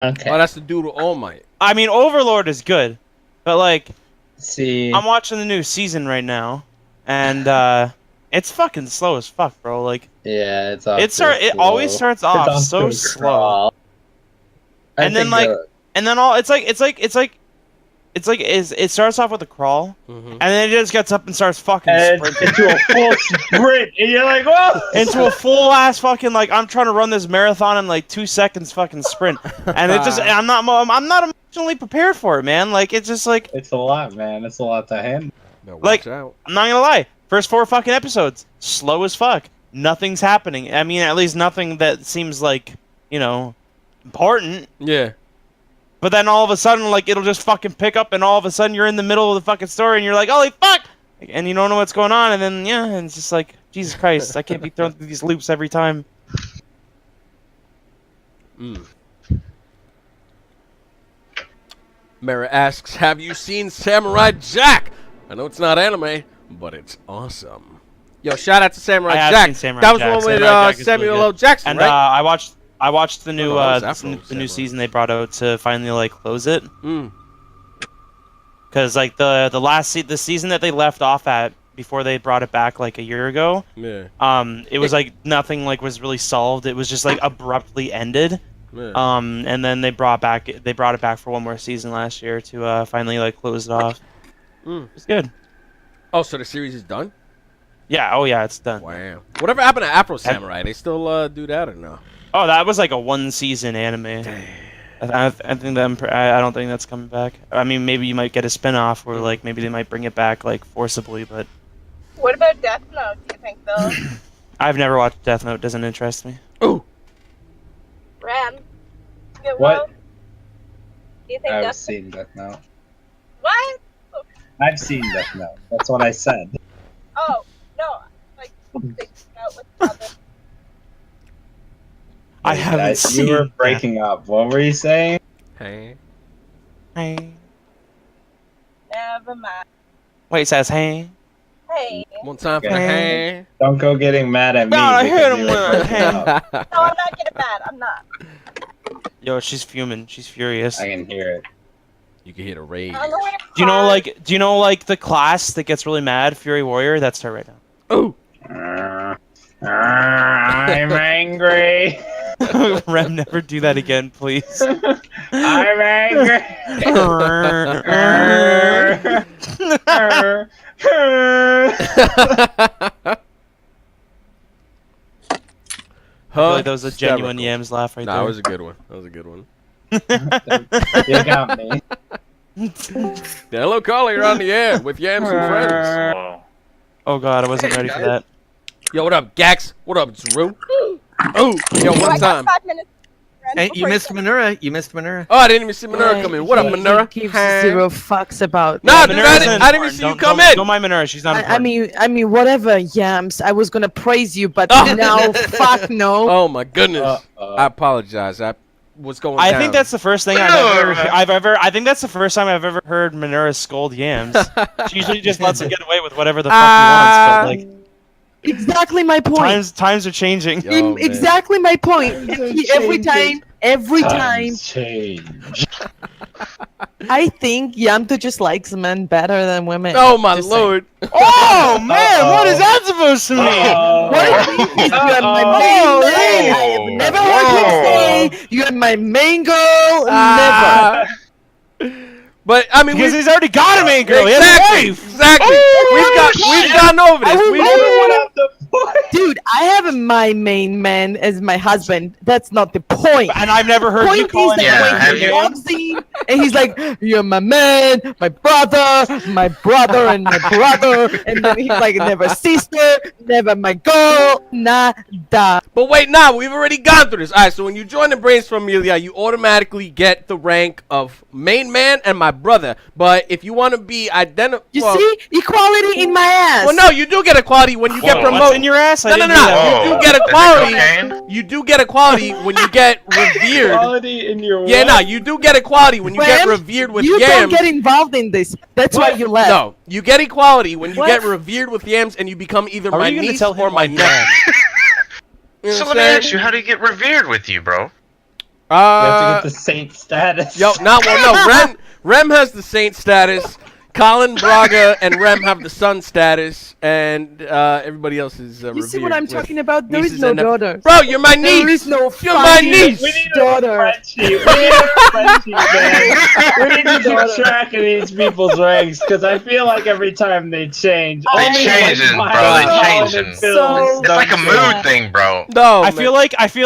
Okay. Oh, that's the dude with All Might. I mean, Overlord is good, but like, See, I'm watching the new season right now, and it's fucking slow as fuck, bro. Like, yeah, it's it always starts off so slow, and then like, and then it starts off with a crawl, and then it just gets up and starts fucking sprinting into a full sprint, and you're like, whoa! into a full ass fucking like I'm trying to run this marathon in like 2 seconds fucking sprint, and it just I'm not emotionally prepared for it, man. Like it's just like It's a lot, man. It's a lot to handle. like I'm not gonna lie, first 4 fucking episodes slow as fuck, nothing's happening. I mean, at least nothing that seems like important. Yeah. But then all of a sudden, like, it'll just fucking pick up, and all of a sudden you're in the middle of the fucking story, and you're like, holy fuck! And you don't know what's going on, and then, yeah, and it's just like, Jesus Christ, I can't be thrown through these loops every time. Mara asks, have you seen Samurai Jack? I know it's not anime, but it's awesome. Yo, shout out to Samurai Jack. That was the one with Samuel L. Jackson, and, right? I watched the new the new season they brought out to finally like close it. Because like the season that they left off at before they brought it back like a year ago. Yeah. It was like nothing like was really solved. It was just like abruptly ended. Yeah. And then they brought it back for one more season last year to finally like close it off. It's good. Oh, so the series is done? Yeah. Oh yeah, it's done. Wow. Whatever happened to Afro Samurai? They still do that or no? Oh, that was like a 1-season anime. I think I don't think that's coming back. I mean, maybe you might get a spin-off, or like maybe they might bring it back like forcibly. But what about Death Note? Do you think though? I've never watched Death Note. Doesn't interest me. Ooh. Ram. What? Do you think I've seen Death Note. What? I've seen Death Note. That's what I said. Oh no! Like Death Note with other. I haven't seen. You were breaking up. What were you saying? Hey. Hey. Never mind. Wait, it says hey. Hey. One time for the hey. Don't go getting mad at me. No, I heard because him you were with breaking up. No, I'm not getting mad. I'm not. Yo, she's fuming. She's furious. I can hear it. You can hear the rage. I don't know where to Do you know cry. like the class that gets really mad, Fury Warrior? That's her right now. Ooh. I'm angry. Rem, never do that again, please. I'm angry. I feel like that was a genuine Yams laugh right there. That was a good one. That was a good one. You got me. Hello, caller, you're on the air with Yams and friends. Oh god, I wasn't ready for that. Yo, what up, Gax? What up, Drew? Oh, yo, I one got time. 5 minutes. Hey, you missed Manura. You missed Manura. Oh, I didn't even see Manura come in. What up, Manura? He gives zero fucks about. Nah, dude, Manura's I didn't even see you come don't, in. Don't mind Manura, she's not important. I mean, whatever, Yams. I was gonna praise you, but now, fuck no. Oh my goodness. I apologize. What's going on? I think that's the first thing I think that's the first time I've ever heard Manura scold Yams. She usually just lets him get away with whatever the fuck he wants, but like exactly my point. Times are changing. Yo, exactly my point. Every time, Change. I think Yamto just likes men better than women. Oh my Just lord. Oh man, what is that supposed to mean? What I think is you are my main man. I have never heard him say you are my main girl. Never. But I mean, Because he's already got a main girl. He has a wife. Exactly. We've gone over this. Dude, I have my main man as my husband. That's not the point. And I've never heard you Point call is him that when he walks in and he's like, "You're my man, my brother, and my brother," and then he's like, "Never sister, never my girl, nada." But wait, nah, we've already gone through this. All right, so when you join the Brains Familia, you automatically get the rank of main man and my brother. But if you want to be identical, You see equality in my ass. well, no, you do get equality when you get What's promoted. in your ass? No. You do get equality. You do get equality when you get revered. Quality in your Yeah, no, you do get equality when you get revered with you Yams. don't get involved in this. That's why you left. No, you get equality when you What? get revered with Yams and you become either Are my you gonna niece tell him or my like nephew. that? You know So what let I'm me saying? ask you, how do you get revered with you, bro? We have to get the saint status. Yo, no. Rem has the saint status. Colin, Braga, and Rem have the son status, and everybody else is You see what I'm talking about? There is nieces no and daughter. Bro, you're my niece. There is no You're my niece. We need daughter. a spreadsheet. We need a spreadsheet, man. We need to keep track of these people's ranks, because I feel like every time they change, They only changing, like bro. They Colin changing. and Phil It's like a don't mood change. thing, bro. No, I feel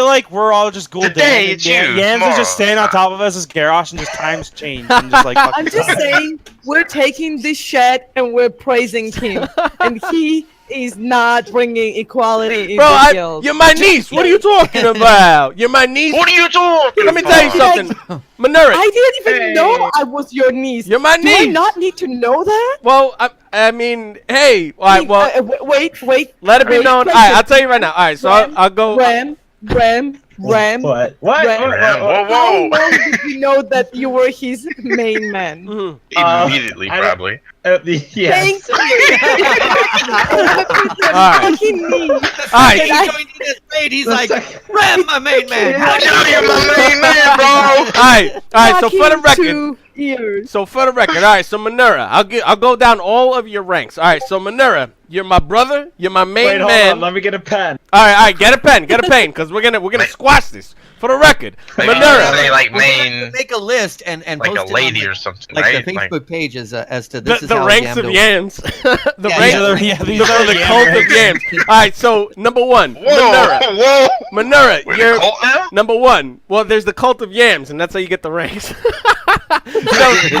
like we're all just gold. Today it's you, Yams tomorrow is just standing on top of us as Garrosh, and just times change. And just like I'm just saying, we're taking this shit and we're praising him, and he is not bringing equality in bro, the guild. you're my niece. What are you talking about? You're my niece. What are you talking Let me tell you about? something, Manura. I didn't even Hey. know I was your niece. You're my Do I niece. not need to know that? Well, I mean, hey, all right, well, Wait. let it be known. All right, I'll tell you right now. All right, so I'll go. Rem. What? What? Rem. Whoa, How whoa. long did you know that you were his main man? Mhm. Immediately, I don't- probably. Yes. Thank you. Alright. Fucking niece. All right, And I- joined in his raid, he's Let's like, take- Rem, my main man. How Yo, you're my main man, bro. all right. So for the fucking record, 2 years. all right. So Manura, I'll go down all of your ranks. All right. So Manura, you're my brother. You're my main Wait, hold man. on. Let me get a pen. All right. Get a pen, because we're gonna squash this. For the record, Like, you Manura. say, like, We're gonna have main, to make a list and like post a it on, lady like, or something, like right? the Like, Facebook page as to this is The how ranks of Yamdo- yams. The Yeah, ranks. these The are the cult of yams. All right. So number one, Manura. whoa. Manura, We're you're the cult now? number one. Well, there's the cult of yams, and that's how you get the ranks. So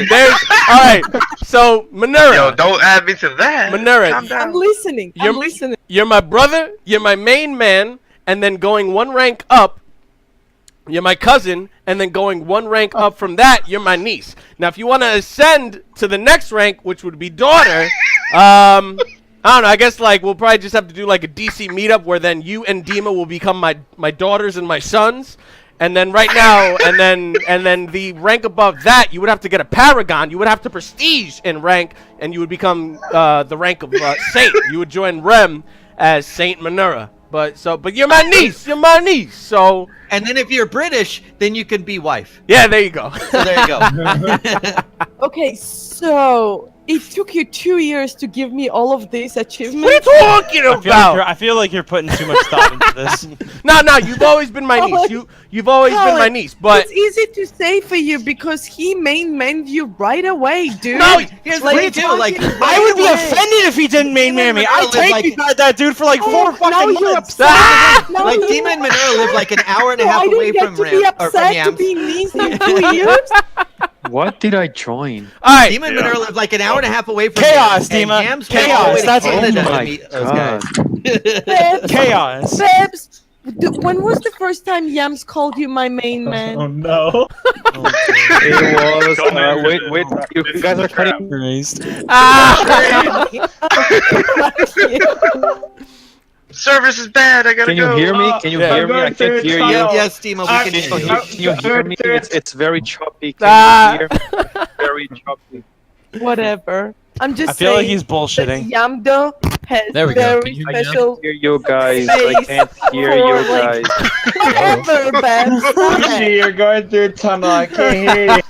there's all right. So Manura, Yo, don't add me to that. Manura, Calm down. I'm listening. I'm You're- listening. you're my brother. You're my main man, and then going one rank up, you're my cousin, and then going one rank up from that, you're my niece. Now, if you want to ascend to the next rank, which would be daughter, I don't know. I guess like we'll probably just have to do like a DC meetup where then you and Dima will become my daughters and my sons. And then right now, and then the rank above that, you would have to get a paragon. You would have to prestige in rank, and you would become the rank of saint. You would join Rem as Saint Manura. But you're my niece. You're my niece. So And then if you're British, then you can be wife. yeah, there you go. So there you go. Okay, so it took you 2 years to give me all of these achievements. What are you talking about? I feel like you're putting too much thought into this. No, you've always been my niece. You've always been my niece. But it's easy to say for you because he main-manned you right away, dude. No, Here's Like, the thing too, like fucking I would be right away. offended if he didn't main man me. I Live take like- you that dude for like Oh, 4 now fucking you're months. upset. Ah! Now like you- Dima and Manura live like an hour and a No, half I away didn't from get to be Ram or from upset to Yams. be niece in 2 years. What did I join? all right, Dima and Manura live like an hour and a half away from Chaos, Yams, and Dima. Yams went all the way to Chaos, that's- Canada oh to my meet those guys. Babs, Chaos. Babs, when was the first time Yams called you my main man? Oh no. It was. Wait. You guys are cutting. ah, Service is bad. I gotta Can you go. hear me? Can you Yeah. hear me? I can't hear you. Yes, Dima, we can hear you. Can you hear me? It's very choppy. Ah. Can you hear me? Very choppy. Whatever. I'm just I feel saying like he's that bullshitting. Yamdo has There we go. very Can you hear me now? special. Hear you guys. I can't hear For, you like- guys. Whatever, Babs. stop it. Gee, you're going through a tunnel. I can't hear you.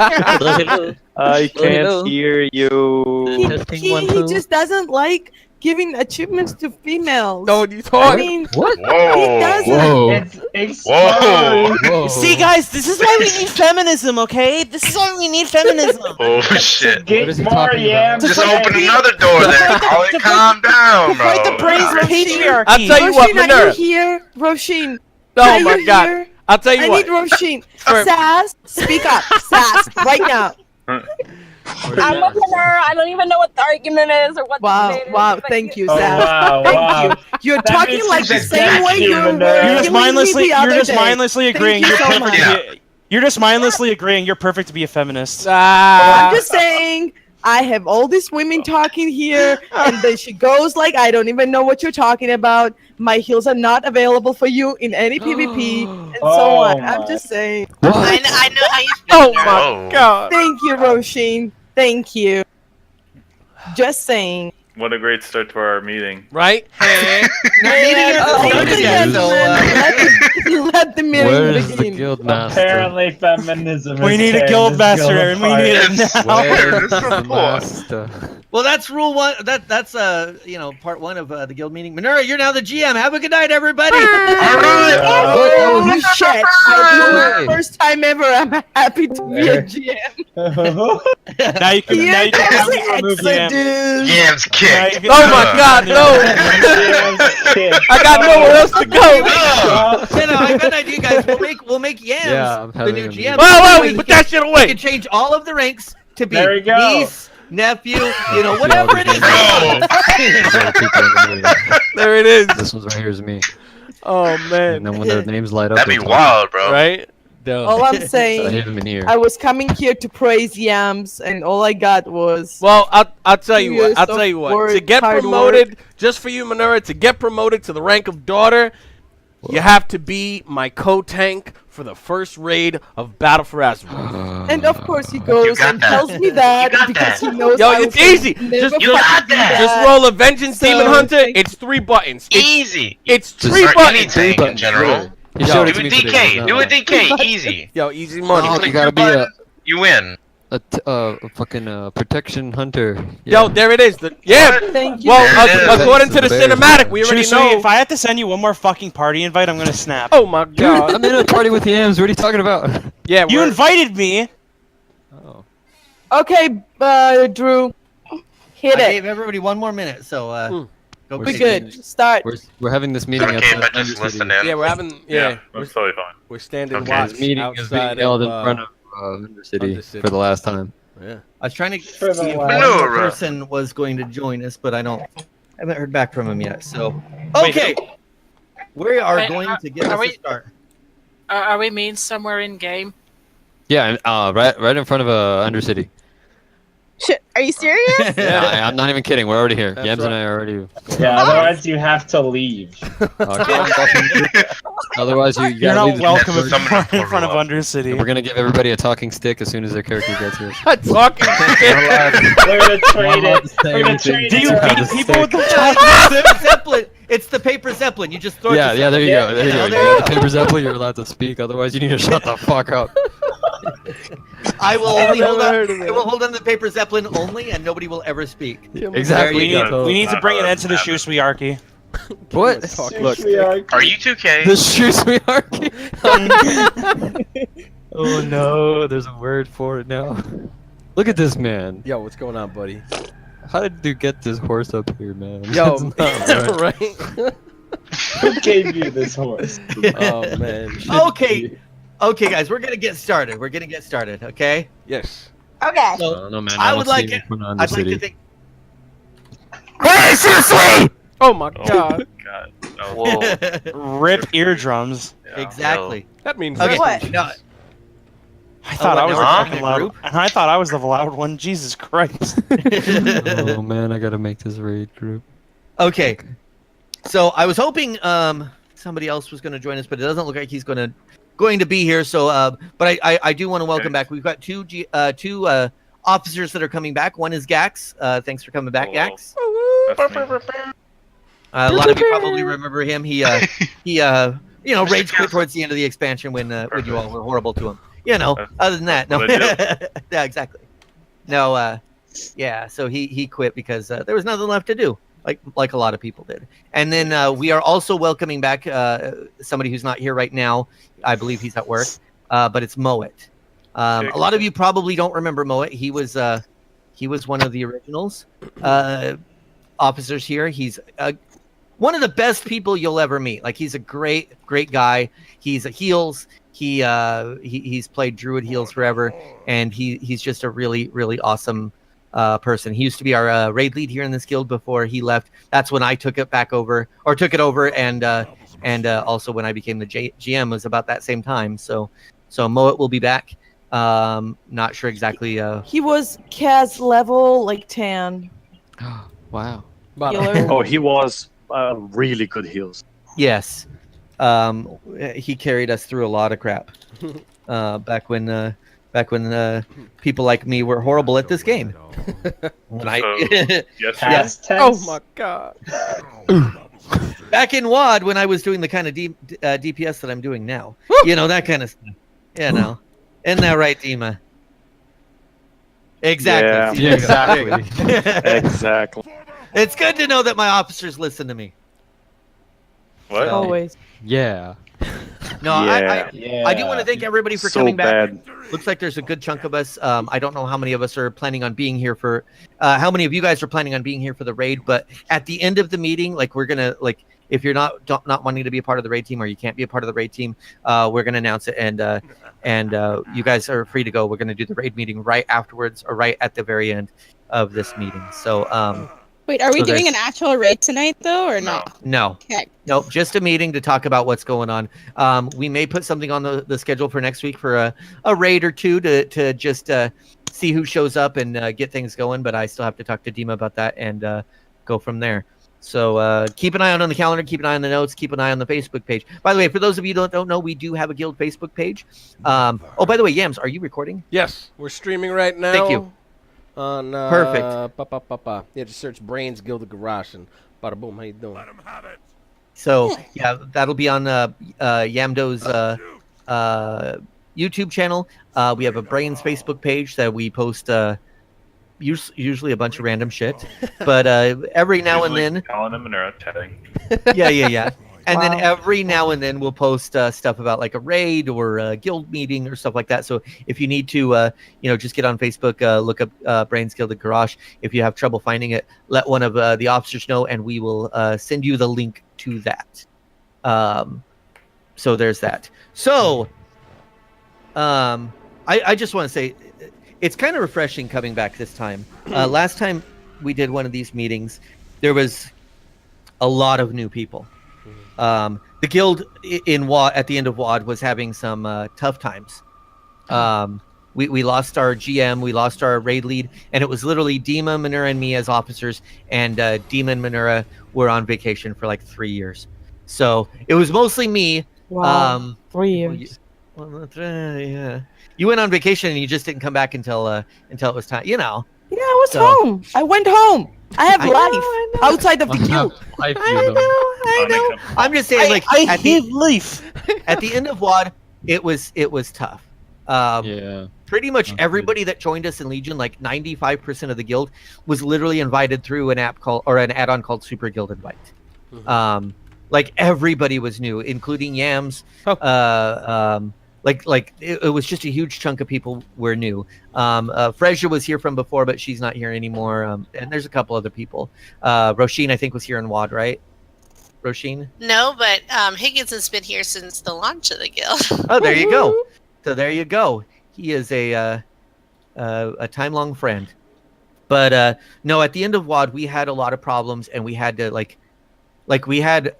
I can't Hello. hear you. Testing He 1 2. just doesn't like giving achievements to females. no, you I talk. mean, What? he Whoa. doesn't. Whoa. It's Whoa. exposed. Whoa. See, guys, this is why we need feminism, okay? This is why we need feminism. Oh shit. Get is he more talking about? yams. Just today. open another door then. Colin, calm down, bro. Fight the brains of patriarchy. I'll tell you what, Roshin, are Manura. you here? Roshin, Oh are my you God. here? I'll tell I you what. need Roshin. For- Sass, speak up. Sass, right now. I'm with her. I don't even know what the argument is or what the Wow, debate is, wow, but thank you, Oh, Sass. wow, Thank wow. you. You're That talking makes like the sense. same way you You're were You're just killing me mindlessly, the other day. mindlessly agreeing. Thank you You're so perfect. much. You're just mindlessly agreeing. You're perfect to be a feminist. Ah, I'm just saying, I have all these women talking here, and then she goes like, I don't even know what you're talking about. My heals are not available for you in any PvP, and so Oh on. my. I'm just saying. What? I know how you oh my Whoa. God. Thank you, Roshin. Thank you. Just saying. What a great start to our meeting. Right? Let the meeting Where's the begin. guild master? Apparently, feminism. We is need a tearing guild this master, guild and we need apart. it now. Where's This is the cool. master? Well, that's rule one. That's part one of the guild meeting. Manura, you're now the GM. Have a good night, everybody. Holy shit! First time ever. I'm happy to be a GM. Now you can. Now you can remove Excellent, GM. dude. Yams kick. Oh my God, no! I got nowhere else to go. I got an idea, guys. We'll make Yams Yeah, I'm the having new a GM. Whoa, put that shit We away. can change all of the ranks to be There we go. niece, nephew, whatever it is. There it is. This one's right here is me. Oh And man. then when their names light up, That'd be they talk. wild, bro. Right? Dope. All I'm I saying, hit them in here. I was coming here to praise Yams, and all I got was. Well, I'll tell you Years what. I'll of tell you what. work, To get hard promoted, just for you, Manura, to get promoted to the rank of daughter, you have to be my co-tank for the first raid of Battle for Azeroth. And of course he goes got and that. tells me that You got because that. he knows Yo, I it's will easy. never Just- You got fucking do that. Just that. roll a Vengeance So, Demon Hunter. thank- It's 3 buttons. Easy. It's Just 3 Or buttons. anything in general. He showed Do it to a me today. DK. Do a DK. Easy. Yo, easy money. Oh, you gotta be a You win. fucking protection hunter. Yo, there it is. Yeah. Thank you. Well, There it is. according to the Bears, cinematic, we already True, know. if I have to send you one more fucking party invite, I'm gonna snap. Oh my Dude, God. I'm in a party with Yams. What are you talking about? Yeah, You we're- invited me. Oh. Okay, Drew, hit I it. gave everybody one more minute, so go We're We crazy. good. Start. We're having this meeting Okay, outside but just Undercity. listen in. Yeah, we're having. Yeah, That's totally fine. we're standing Okay. watch This meeting is being outside held of. in front of Undercity Undercity. for the last time. Yeah. I was trying to For the see if last- one more Manura. person was going to join us, but I haven't heard back from him yet. So Wait, okay, we are Wait, going to get are us we- a start. Are we mean somewhere in game? Yeah, and, right in front of Undercity. Shit, are you serious? Yeah, I'm not even kidding. We're already here. That's Yams and right. I are already. Yeah, otherwise you have to leave. Otherwise, you You're gotta not leave the welcome network. in front of Undercity. We're gonna give everybody a talking stick as soon as their character gets here. Talking shit. We're gonna trade it. We're gonna trade Do you it. beat people with the Paper Zeppelin. It's the paper Zeppelin. You just throw it. Yeah, to yeah, there you Yeah, go. There you go. yeah, You there got you the paper zeppelin, you're allowed to speak. Otherwise, you need to shut the fuck up. I will I've only hold never on. heard of I it. will hold on to the paper Zeppelin only, and nobody will ever speak. Exactly. We There need, we need to bring an end to the Shuswiarchy. What? Look, We are. Are you 2K? The shoes we are. Oh no, there's a word for it now. Look at this man. Yo, what's going on, buddy? How did you get this horse up here, man? Yo, That's not right. right? Who gave you this horse? Oh man. Okay, okay, guys, we're gonna get started. We're gonna get started. Okay. Yes. Okay. So No, man. I don't would see like me it. from I'd like to Undercity. think. Oh my Oh. God. God. No. Rip eardrums. Yeah. Exactly. That means Okay. What? No, I thought I was the now we're fucking talking loud. group? And I thought I was the loud one. Jesus Christ. Oh man, I gotta make this raid group. Okay. So I was hoping somebody else was going to join us, but it doesn't look like he's going to be here. So, but I do want to welcome back. We've got two officers that are coming back. One is Gax. Thanks for coming back, Hello. Gax. That's me. A lot of you probably remember him. He rage quit towards the end of the expansion when you all were horrible to him. Other than that, no. What I Yeah, exactly. No, yeah. So he quit because there was nothing left to do, like a lot of people did. And then we are also welcoming back somebody who's not here right now. I believe he's at work, but it's Moet. A lot of you probably don't remember Moet. He was one of the originals officers here. He's one of the best people you'll ever meet. Like, he's a great guy. He's a heals. He's played Druid heals forever, and he's just a really awesome person. He used to be our raid lead here in this guild before he left. That's when I took it over, and also when I became the GM was about that same time. So Moet will be back. Not sure exactly. He was Kaz level like 10. Wow. Healer. Oh, he was really good heals. Yes. He carried us through a lot of crap back when back when people like me were horrible at this game. When Yes, Past tense. Oh my god. back in WAD when I was doing the kind of DPS that I'm doing now. You know, that kind of stuff. You know. Isn't that right, Dima? Exactly. Yeah. See, there you go. There you go. Exactly. It's good to know that my officers listen to me. What? Always. Yeah. No, Yeah. Yeah. I do want to thank everybody for So coming back. bad. Looks like there's a good chunk of us. I don't know how many of us are planning on being here for. How many of you guys are planning on being here for the raid? But at the end of the meeting, like we're gonna like, if you're not wanting to be a part of the raid team or you can't be a part of the raid team, we're gonna announce it and you guys are free to go. We're gonna do the raid meeting right afterwards or right at the very end of this meeting. So Wait, are we So doing there's- an actual raid tonight though, or not? no. Okay. Nope, just a meeting to talk about what's going on. We may put something on the schedule for next week for a raid or two to just see who shows up and get things going. But I still have to talk to Dima about that and go from there. So keep an eye on the calendar, keep an eye on the notes, keep an eye on the Facebook page. By the way, for those of you who don't know, we do have a guild Facebook page. Oh, by the way, Yams, are you recording? Yes, we're streaming right now. Thank you. On Perfect. Yeah, just search BRAINZZ Gilded Garrosh and bada boom. How you doing? So yeah, that'll be on Yamdo's YouTube channel. We have a BRAINZZ Facebook page that we post usually a bunch of random shit, but every now and then, Colin and Monero chatting. yeah. And then Wow. every now and then we'll post stuff about like a raid or a guild meeting or stuff like that. So if you need to, just get on Facebook, look up BRAINZZ Gilded Garrosh. If you have trouble finding it, let one of the officers know, and we will send you the link to that. So there's that. So I just want to say it's kind of refreshing coming back this time. Last time we did one of these meetings, there was a lot of new people. The guild in WAD at the end of WAD was having some tough times. We lost our GM, we lost our raid lead, and it was literally Dima, Manura, and me as officers, and Dima and Manura were on vacation for like 3 years. So it was mostly me. Wow. 3 years. Yeah. You went on vacation and you just didn't come back until it was time. You know. Yeah, I was So- home. I went home. I have I know, life I know. outside of the guild. I know. I'm just saying, like I at the hate leaf. at the end of WAD, it was tough. Yeah. Pretty much Sounds everybody that joined us in Legion, like 95% of the guild, was literally invited through an add-on called Super Guild Invite. Like everybody was new, including Yams. It was just a huge chunk of people were new. Frezia was here from before, but she's not here anymore. And there's a couple other people. Roisin, I think, was here in WAD, right? Roisin? No, but Higgins has been here since the launch of the guild. Oh, there you go. So there you go. He is a time-long friend. But no, at the end of WAD, we had a lot of problems, and we had to we had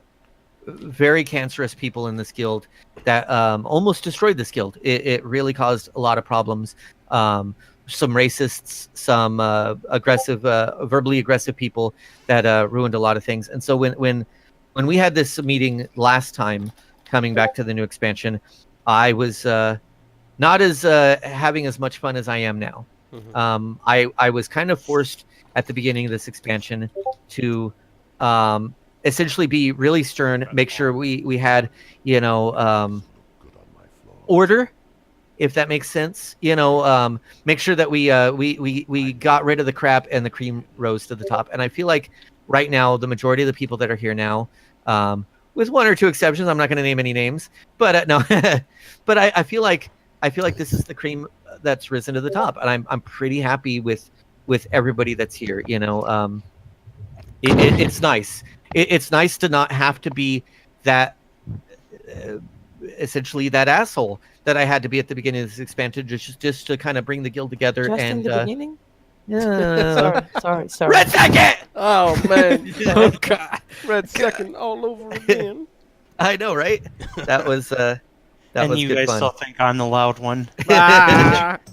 very cancerous people in this guild that almost destroyed this guild. It really caused a lot of problems. Some racists, some aggressive, verbally aggressive people that ruined a lot of things. And so when we had this meeting last time, coming back to the new expansion, I was not as having as much fun as I am now. I was kind of forced at the beginning of this expansion to essentially be really stern, make sure we had, order, if that makes sense. Make sure that we got rid of the crap and the cream rose to the top. And I feel like right now the majority of the people that are here now, with one or two exceptions, I'm not going to name any names, but no, but I feel like this is the cream that's risen to the top, and I'm pretty happy with everybody that's here. It's nice. It's nice to not have to be that essentially that asshole that I had to be at the beginning of this expansion, just to kind of bring the guild together. Just and in the beginning? Yeah. Sorry. Red second. Oh man. Oh god. Red second all over again. I know, right? That was that and was you good guys fun. still think I'm the loud one.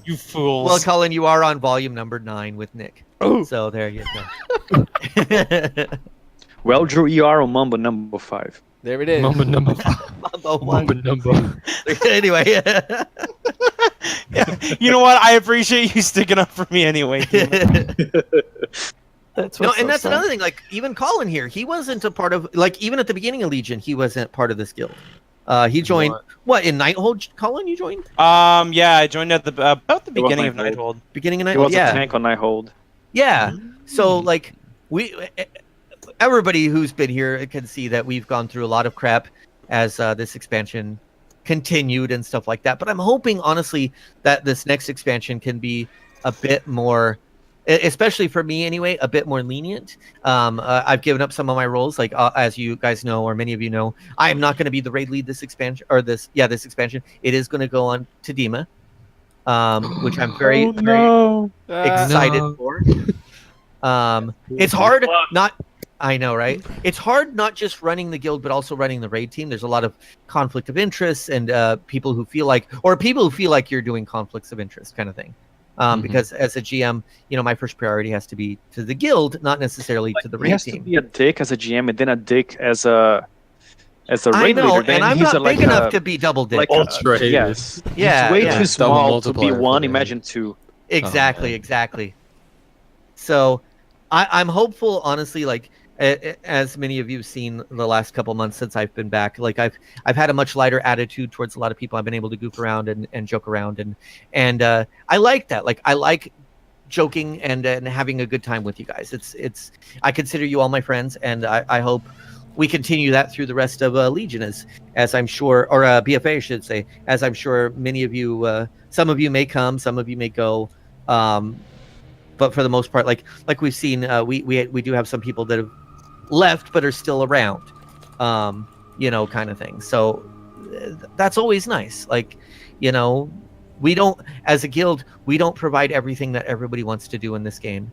You fools. Well, Colin, you are on volume number 9 with Nick. Oh. So there you go. Well, Drew, you are on Mambo number 5. There it is. Number. Mambo one. Number. Anyway. You know what? I appreciate you sticking up for me anyway. That's No, what's and so that's sad. another thing. Like even Colin here, he wasn't a part of. Like even at the beginning of Legion, he wasn't part of this guild. He joined what in Nighthold? Colin, you joined Yeah, I joined at the about the It was beginning of Nighthold. Nighthold. beginning of He Nighthold. was a Yeah, tank on Nighthold. yeah. So like we, everybody who's been here can see that we've gone through a lot of crap as this expansion continued and stuff like that. But I'm hoping honestly that this next expansion can be a bit more, especially for me anyway, a bit more lenient. I've given up some of my roles, like as you guys know, or many of you know, I am not going to be the raid lead this expansion, or this expansion. It is going to go on to Dima, which I'm very excited for. It's hard not. I know, right? It's hard not just running the guild, but also running the raid team. There's a lot of conflict of interest and people who feel like you're doing conflicts of interest kind of thing. Because as a GM, you know, my first priority has to be to the guild, not necessarily to the He raid has team. to be a dick as a GM and then a dick as a I raid know, leader. Then and I'm he's not like big enough to be double dick. yes. Yeah, He's way yeah. too small to be multiplier for one. the- Imagine two. Exactly, exactly. So I'm hopeful, honestly, like as many of you have seen the last couple months since I've been back, like I've had a much lighter attitude towards a lot of people. I've been able to goof around and joke around and I like that. Like I like joking and having a good time with you guys. It's I consider you all my friends, and I hope we continue that through the rest of Legion, as I'm sure, or BfA I should say, as I'm sure many of you, some of you may come, some of you may go, but for the most part, like we've seen, we do have some people that have left but are still around, you know, kind of thing. So that's always nice. Like, you know, we don't, as a guild, we don't provide everything that everybody wants to do in this game.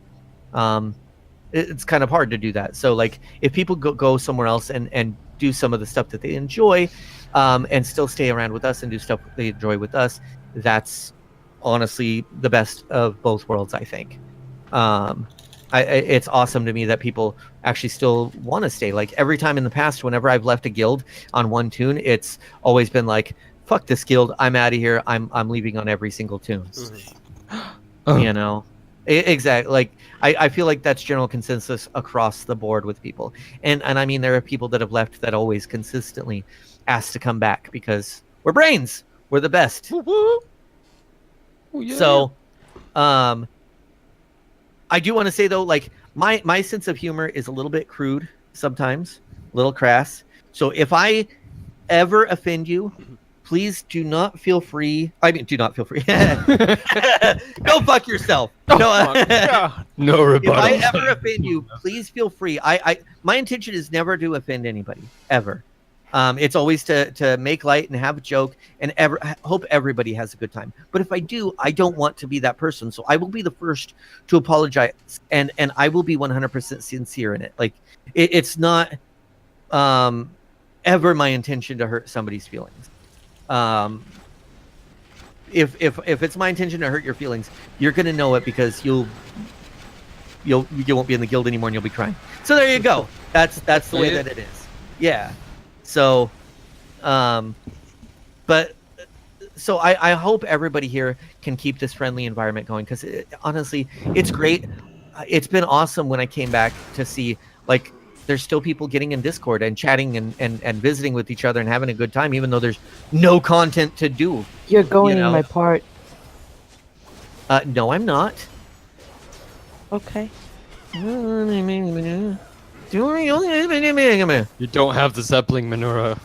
It's kind of hard to do that. So like if people go somewhere else and do some of the stuff that they enjoy, and still stay around with us and do stuff they enjoy with us, that's honestly the best of both worlds, I think. It's awesome to me that people actually still want to stay. Like every time in the past, whenever I've left a guild on one tune, it's always been like, fuck this guild, I'm out of here, I'm leaving on every single tune. You know, exactly. Like I feel like that's general consensus across the board with people, and I mean there are people that have left that always consistently ask to come back because we're BRAINZZ, we're the best. So I do want to say though, like my sense of humor is a little bit crude sometimes, a little crass. So if I ever offend you, please do not feel free. I mean, do not feel free. Go fuck yourself. No rebuttal. If I ever offend you, please feel free. My intention is never to offend anybody, ever. It's always to make light and have a joke and hope everybody has a good time. But if I do, I don't want to be that person. So I will be the first to apologize, and I will be 100% sincere in it. Like it's not ever my intention to hurt somebody's feelings. If it's my intention to hurt your feelings, you're gonna know it because you won't be in the guild anymore and you'll be crying. So there you go. That's the way that it is. Yeah. So, but so I hope everybody here can keep this friendly environment going because honestly, it's great. It's been awesome when I came back to see like there's still people getting in Discord and chatting and visiting with each other and having a good time, even though there's no content to do. You're going You know? in my part. No, I'm not. Okay. You don't have the Zeppelin Manura.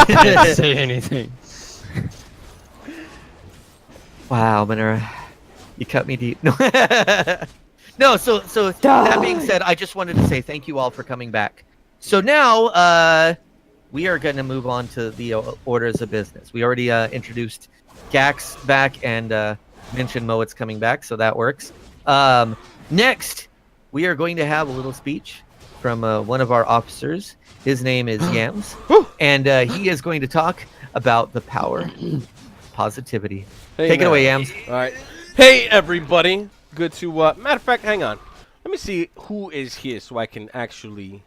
Can't say anything. Wow, Manura, you cut me deep. No, no. So that being said, I just wanted to say thank you all for coming back. So now we are going to move on to the orders of business. We already introduced Gax back and mentioned Moet's coming back, so that works. Next, we are going to have a little speech from one of our officers. His name is Yams, and he is going to talk about the power of positivity. Take it away, Yams. All right. Hey, everybody. Good to, matter of fact, hang on. Let me see who is here so I can actually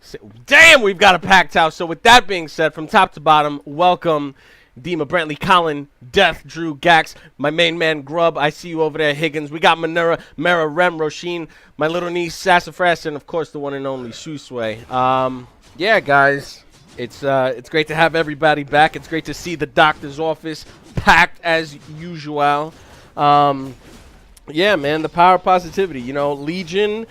say, damn, we've got a packed house. So with that being said, from top to bottom, welcome. Dima, Brantley, Colin, Death, Drew, Gax, my main man Grub. I see you over there, Higgins. We got Manura, Mara, Rem, Roshin, my little niece Sassafras, and of course the one and only Shusway. Yeah, guys, it's great to have everybody back. It's great to see the doctor's office packed as usual. Yeah, man, the power of positivity. You know, Legion.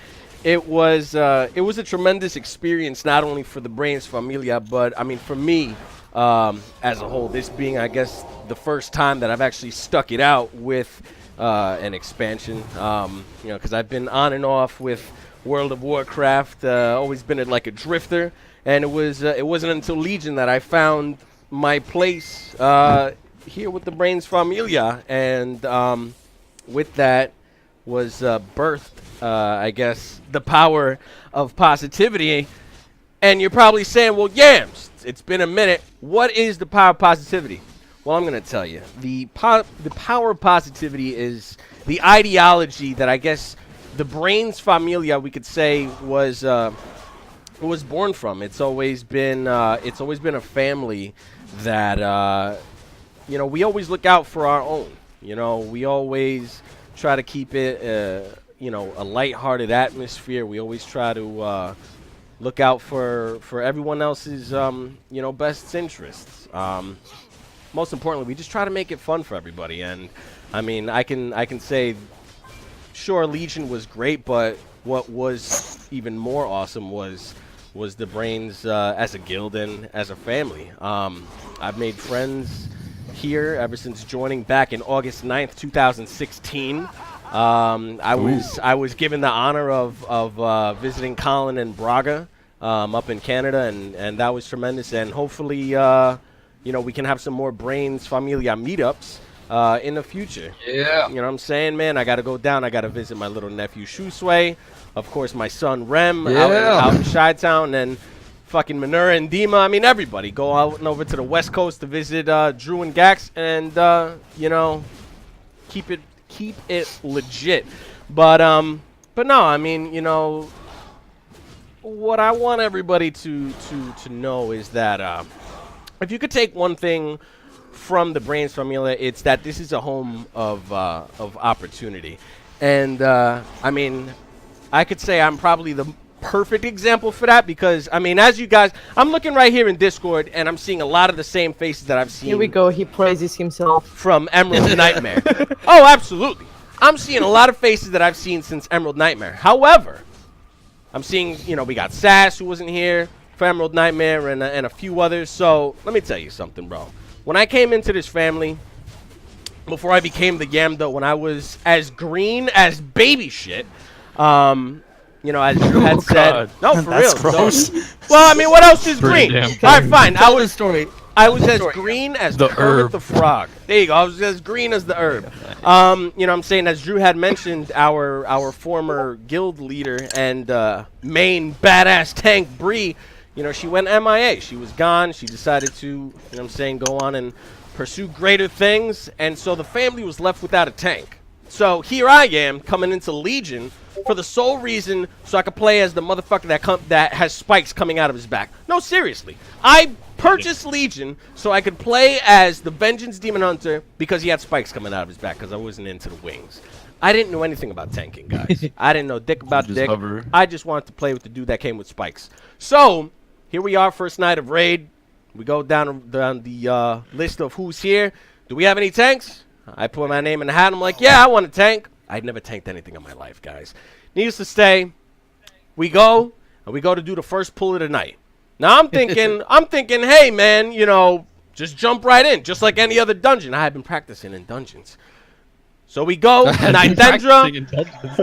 It was a tremendous experience, not only for the BRAINZZ Familia, but I mean for me. As a whole, this being, I guess, the first time that I've actually stuck it out with an expansion, you know, because I've been on and off with World of Warcraft, always been like a drifter, and it wasn't until Legion that I found my place here with the BRAINZZ Familia, and with that was birthed, I guess, the power of positivity. And you're probably saying, well, Yams, it's been a minute. What is the power of positivity? Well, I'm going to tell you. The power of positivity is the ideology that I guess the BRAINZZ Familia, we could say, was born from. It's always been a family that you know, we always look out for our own. You know, we always try to keep it you know, a lighthearted atmosphere. We always try to look out for everyone else's, you know, best interests. Most importantly, we just try to make it fun for everybody. And I mean, I can say, sure, Legion was great, but what was even more awesome was the BRAINZZ as a guild and as a family. I've made friends here ever since joining back in August 9th, 2016. I was given the honor of visiting Colin and Braga up in Canada, and that was tremendous. And hopefully, you know, we can have some more BRAINZZ Familia meetups in the future. Yeah. You know what I'm saying, man? I got to go down. I got to visit my little nephew Shusway. Of course, my son Rem out in Chi-Town, and fucking Manura and Dima. I mean, everybody. Go out and over to the West Coast to visit Drew and Gax, and, you know, keep it legit. But no, I mean, you know, what I want everybody to know is that if you could take one thing from the BRAINZZ Familia, it's that this is a home of opportunity. And I mean, I could say I'm probably the perfect example for that, because I mean, as you guys, I'm looking right here in Discord and I'm seeing a lot of the same faces that I've seen. Here we go. He praises himself from Emerald Nightmare. Oh, absolutely. I'm seeing a lot of faces that I've seen since Emerald Nightmare. However, I'm seeing, you know, we got Sass, who wasn't here for Emerald Nightmare, and a few others. So let me tell you something, bro. When I came into this family, before I became the Yamda, when I was as green as baby shit, you know, as Drew had said. No, for real. Gross. Well, I mean, what else is green? All right, fine. I was as green as The Kermit herb. the Frog. There you go. I was as green as the herb. You know what I'm saying? As Drew had mentioned, our former guild leader and main badass tank, Bree, you know, she went MIA. She was gone. She decided to, you know what I'm saying, go on and pursue greater things. And so the family was left without a tank. So here I am coming into Legion for the sole reason so I could play as the motherfucker that has spikes coming out of his back. No, seriously. I purchased Legion so I could play as the Vengeance Demon Hunter because he had spikes coming out of his back because I wasn't into the wings. I didn't know anything about tanking, guys. I didn't know dick about dick. Hover. I just wanted to play with the dude that came with spikes. So, here we are, first night of Raid. We go down the list of who's here. Do we have any tanks? I put my name in the hat. I'm like, yeah, I want a tank. I'd never tanked anything in my life, guys. Needless to say, we go to do the first pull of the night. Now I'm thinking, hey man, you know, just jump right in, just like any other dungeon. I had been practicing in dungeons. So we go, Nithendra,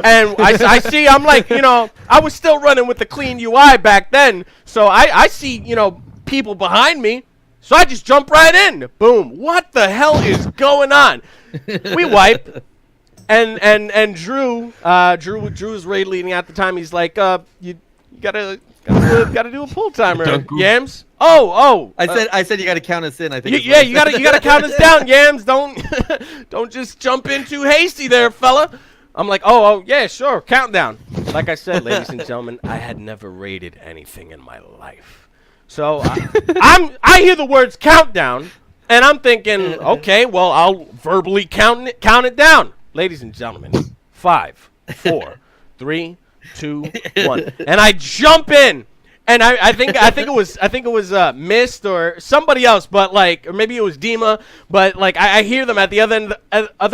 and I see, I'm like, you know, I was still running with the clean UI back then, so I see, you know, people behind me, so I just jump right in. Boom. What the hell is going on? We wipe. And Drew's raid leading at the time. He's like, you gotta do a pull timer, Yams. I said you gotta count us in. I think. Yeah, you gotta count us down, Yams. Don't just jump in too hasty there, fella. I'm like, oh yeah, sure, countdown. Like I said, ladies and gentlemen, I had never raided anything in my life, so I hear the words countdown. And I'm thinking, okay, well, I'll verbally count it down. Ladies and gentlemen, 5, 4, 3, 2, 1. And I jump in. And I think it was Mist or somebody else, but like, or maybe it was Dima, but like I hear them at the other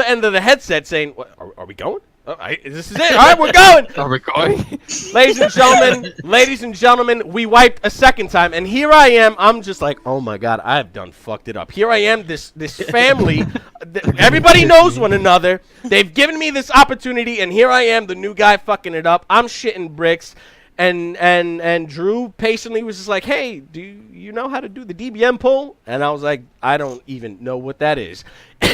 end of the headset saying, what, are we going? This is it. All right, we're going. Are we going? Ladies and gentlemen, we wiped a second time, and here I am. I'm just like, oh my god, I've done fucked it up. Here I am, this family, everybody knows one another. They've given me this opportunity, and here I am, the new guy fucking it up. I'm shitting bricks, and Drew patiently was just like, hey, do you know how to do the DBM pull? And I was like, I don't even know what that is.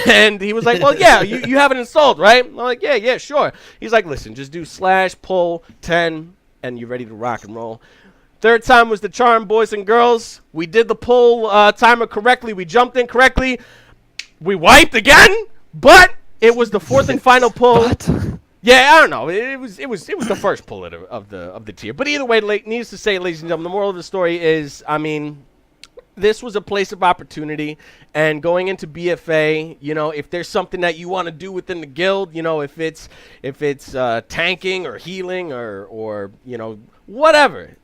And he was like, well, yeah, you have it installed, right? I'm like, yeah, sure. He's like, listen, just do /pull 10, and you're ready to rock and roll. Third time was the charm, boys and girls. We did the pull timer correctly. We jumped in correctly. We wiped again, but it was the fourth and final pull. What? Yeah, I don't know. It was the first pull of the tier. But either way, needless to say, ladies and gentlemen, the moral of the story is, I mean, this was a place of opportunity, and going into BfA, you know, if there's something that you want to do within the guild, you know, if it's tanking or healing or you know, whatever.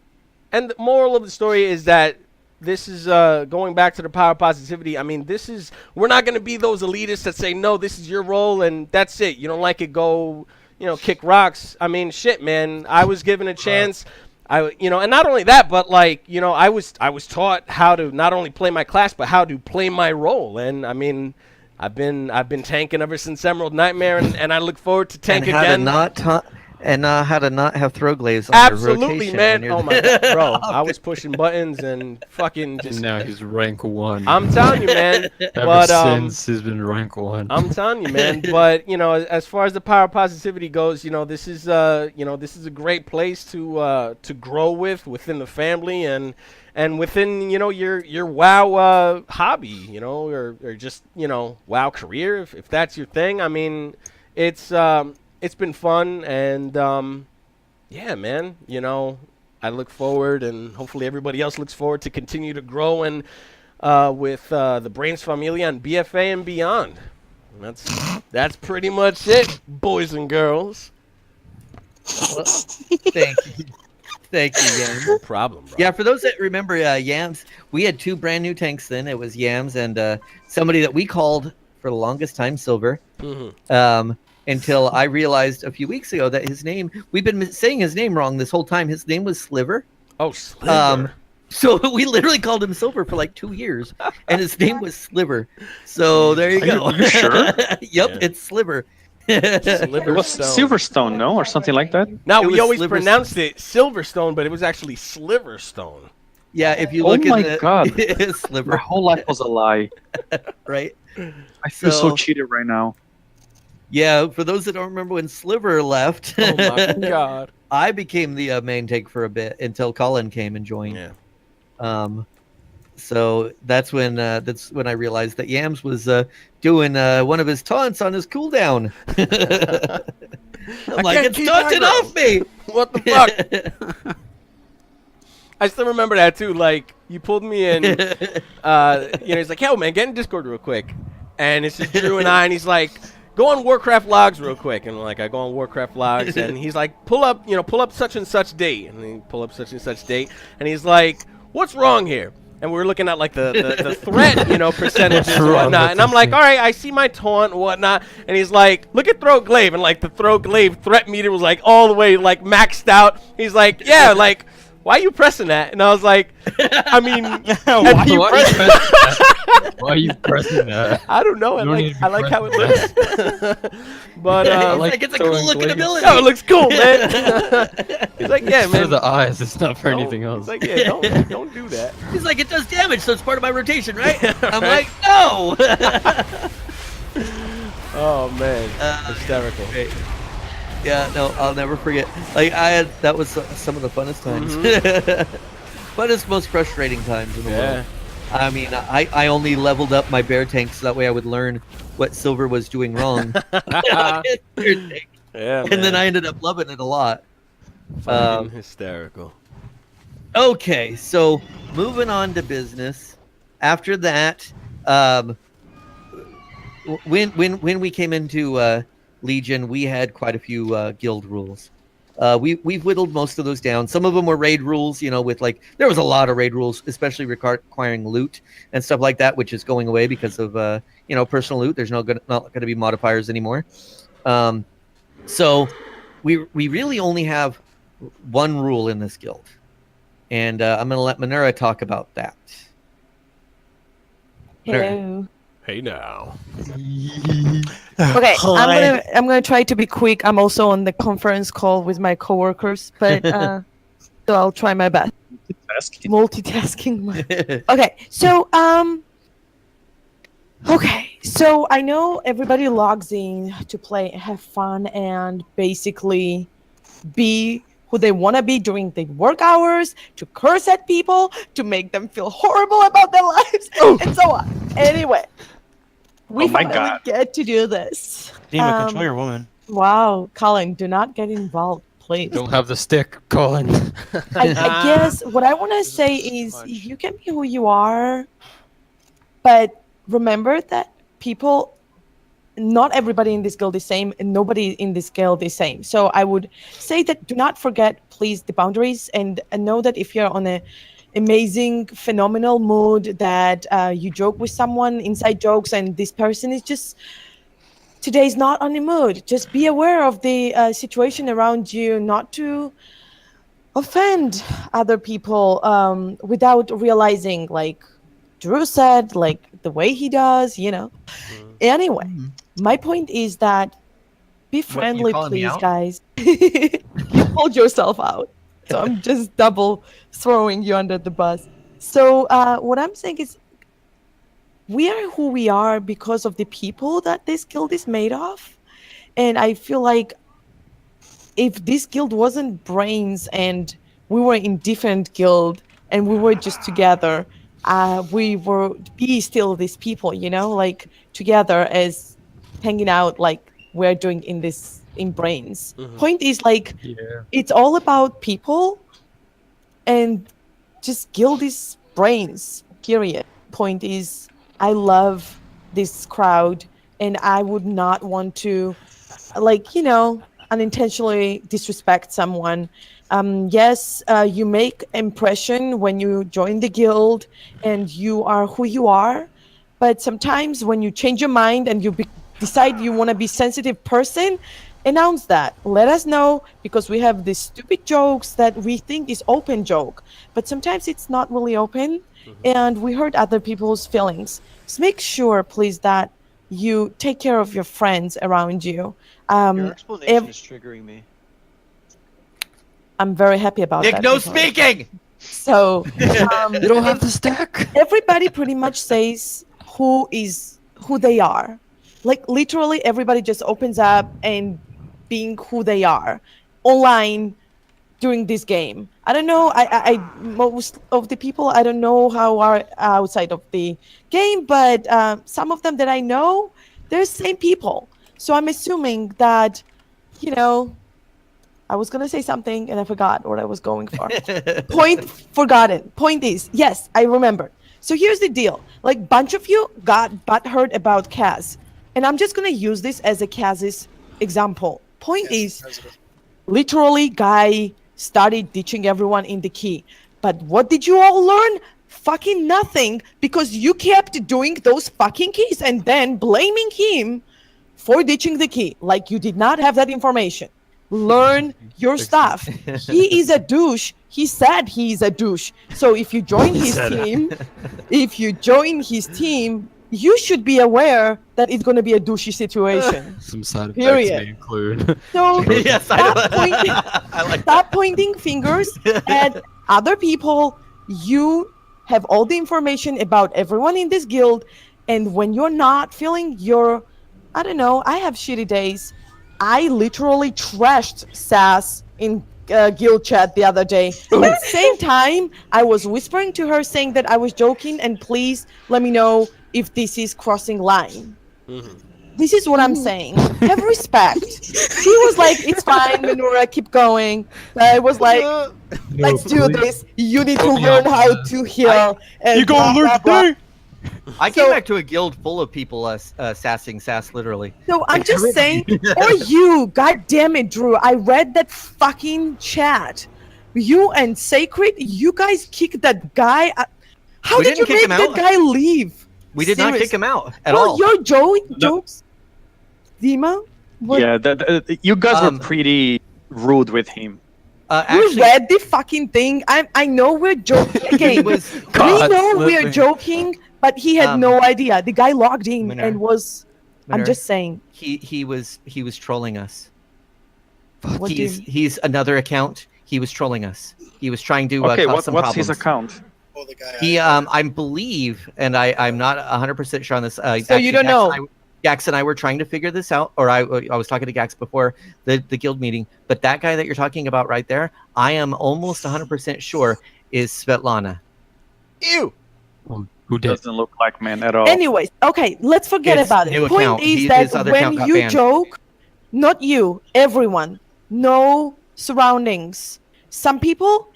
And the moral of the story is that this is going back to the power of positivity. I mean, we're not going to be those elitists that say, no, this is your role and that's it. You don't like it, go, you know, kick rocks. I mean, shit, man. I was given a chance. You know, and not only that, but like, you know, I was taught how to not only play my class, but how to play my role. And I mean, I've been tanking ever since Emerald Nightmare, and I look forward to tank again. How to not have throw glaives on Absolutely, your rotation man. Oh my god, bro! I was pushing buttons and fucking just. Now he's rank 1. I'm telling you, man. Ever since he's been rank 1. I'm telling you, man. But you know, as far as the power of positivity goes, you know, this is a great place to grow within the family and within, you know, your WoW hobby, you know, or just, you know, WoW career if that's your thing. I mean, it's been fun, and yeah, man, you know, I look forward, and hopefully everybody else looks forward to continue to grow and with the BRAINZZ Familia and BfA and beyond. And that's pretty much it, boys and girls. Well, thank you. Thank you, Yams. No problem, bro. Yeah, for those that remember Yams, we had 2 brand new tanks then. It was Yams and somebody that we called for the longest time Silver. Mm-hmm. Until I realized a few weeks ago that his name, we've been saying his name wrong this whole time. His name was Sliver. Oh, Sliver. So we literally called him Silver for like 2 years, and his name was Sliver. So there you go. Are you sure? Yep, yeah. It's Sliver. It was Silverstone, no, or something like that. Now we always pronounced it Silverstone, but it was actually Sliverstone. Yeah, if you look at God, Sliver. My whole life was a lie. Right? I feel so cheated right now. Yeah, for those that don't remember when Sliver left, oh my god, I became the main tank for a bit until Colin came and joined. Yeah. So that's when I realized that Yams was doing one of his taunts on his cooldown. I'm like, it's taunted off me. What the fuck? I still remember that too. Like, you pulled me in. You know, he's like, "Yo, man, get in Discord real quick," and it's just Drew and I, and he's like, go on Warcraft logs real quick. And like, I go on Warcraft logs, and he's like, pull up such and such date. And then pull up such and such date. And he's like, what's wrong here? And we were looking at like the threat, you know, percentages and whatnot. And I'm like, all right, I see my taunt and whatnot. And he's like, look at Throat Glaive. And like the Throat Glaive threat meter was like all the way like maxed out. He's like, yeah, like, why are you pressing that? And I was like, I mean, why are you pressing that? I don't know. I like how it looks. But it's a cool looking ability. Oh, it looks cool, man. He's like, yeah, man. For the eyes, it's not for anything else. He's like, yeah, don't do that. He's like, it does damage, so it's part of my rotation, right? I'm like, no. Oh man, hysterical. Great. Yeah, no, I'll never forget. Like that was some of the funnest times. Funnest, most frustrating times in the world. I mean, I only leveled up my bear tank so that way I would learn what Silver was doing wrong. Yeah, and then I ended up loving it a lot. Hysterical. Okay, so moving on to business. After that, When we came into Legion, we had quite a few guild rules. We've whittled most of those down. Some of them were raid rules, with there was a lot of raid rules, especially requiring loot and stuff like that, which is going away because of personal loot. There's not going to be modifiers anymore. So we really only have one rule in this guild, and I'm going to let Manura talk about that. Hello. Hey now. Okay, I'm gonna try to be quick. I'm also on the conference call with my coworkers, but so I'll try my best. Multitasking. Okay, so so I know everybody logs in to play, have fun, and basically be who they want to be during the work hours, to curse at people, to make them feel horrible about their lives, and so on. Anyway, we finally get to do this. Demon, control your woman. Wow, Colin, do not get involved, please. Don't have the stick, Colin. I guess what I want to say is you can be who you are, but remember that not everybody in this guild is same, and nobody in this guild is same. So I would say that do not forget, please, the boundaries, and know that if you're on a amazing, phenomenal mood, that you joke with someone, inside jokes, and this person is just today's not on the mood. Just be aware of the situation around you, not to offend other people without realizing, like Drew said, like the way he does, Anyway, my point is that be friendly, please, guys. You pulled yourself out. So I'm just double throwing you under the bus. So what I'm saying is we are who we are because of the people that this guild is made of. And I feel like if this guild wasn't BRAINZZ and we were in different guild and we were just together, we would be still these people, like together as hanging out like we're doing in BRAINZZ. Point is it's all about people, and just guild is BRAINZZ, period. Point is I love this crowd, and I would not want to unintentionally disrespect someone. Yes, you make impression when you join the guild and you are who you are, but sometimes when you change your mind and you decide you want to be sensitive person, announce that. Let us know, because we have these stupid jokes that we think is open joke, but sometimes it's not really open, and we hurt other people's feelings. So make sure, please, that you take care of your friends around you. Your explanation is triggering me. I'm very happy about that. Nick, no speaking! So, you don't have the stack? Everybody pretty much says who they are. Like, literally, everybody just opens up and being who they are online during this game. I don't know, I most of the people, I don't know how are outside of the game, but some of them that I know, they're the same people. So I'm assuming that, I was going to say something and I forgot what I was going for. Point forgotten. Point is, yes, I remember. So here's the deal. Like, bunch of you got butthurt about Kaz. And I'm just going to use this as a Kaz's example. Point is, literally, guy started ditching everyone in the key. But what did you all learn? Fucking nothing, because you kept doing those fucking keys and then blaming him for ditching the key. Like, you did not have that information. Learn your stuff. He is a douche. He said he's a douche. So if you join his team, you should be aware that it's going to be a douchey situation. Some side effects Period. may include. So Yes, stop pointing fingers at other people. You have all the information about everyone in this guild, and when you're not feeling I don't know, I have shitty days. I literally trashed Sass in guild chat the other day. But at the same time, I was whispering to her saying that I was joking, and please let me know if this is crossing line. This is what I'm saying. Have respect. She was like, it's fine, Minora, keep going. I was like, let's do this. You need to learn how to heal. And You gonna learn today? I came back to a guild full of people sassing sass literally. So I'm just saying, or you, god damn it, Drew. I read that fucking chat. You and Sacred, you guys kicked that guy. How We did you didn't kick make him that out. guy leave? We did not kick him out at well, all. Your jokes, Dima. Yeah, you guys were pretty rude with him. We read the fucking thing. I know we're joking. Again, we know we're joking, but he had no idea. The guy logged in and was. I'm just saying. He was trolling us. What do you mean? He's another account. He was trolling us. He was trying to Okay, cause some what's problems. his account? He I believe, and I'm not 100% sure on this. So you don't know. Gax and I were trying to figure this out, or I was talking to Gax before the guild meeting. But that guy that you're talking about right there, I am almost 100% sure is Svetlana. Ew. Who doesn't look like man at all? Anyways, okay, let's forget It's about it. new Point account. is His that other when account got you banned. joke, not you, everyone, no surroundings. Some people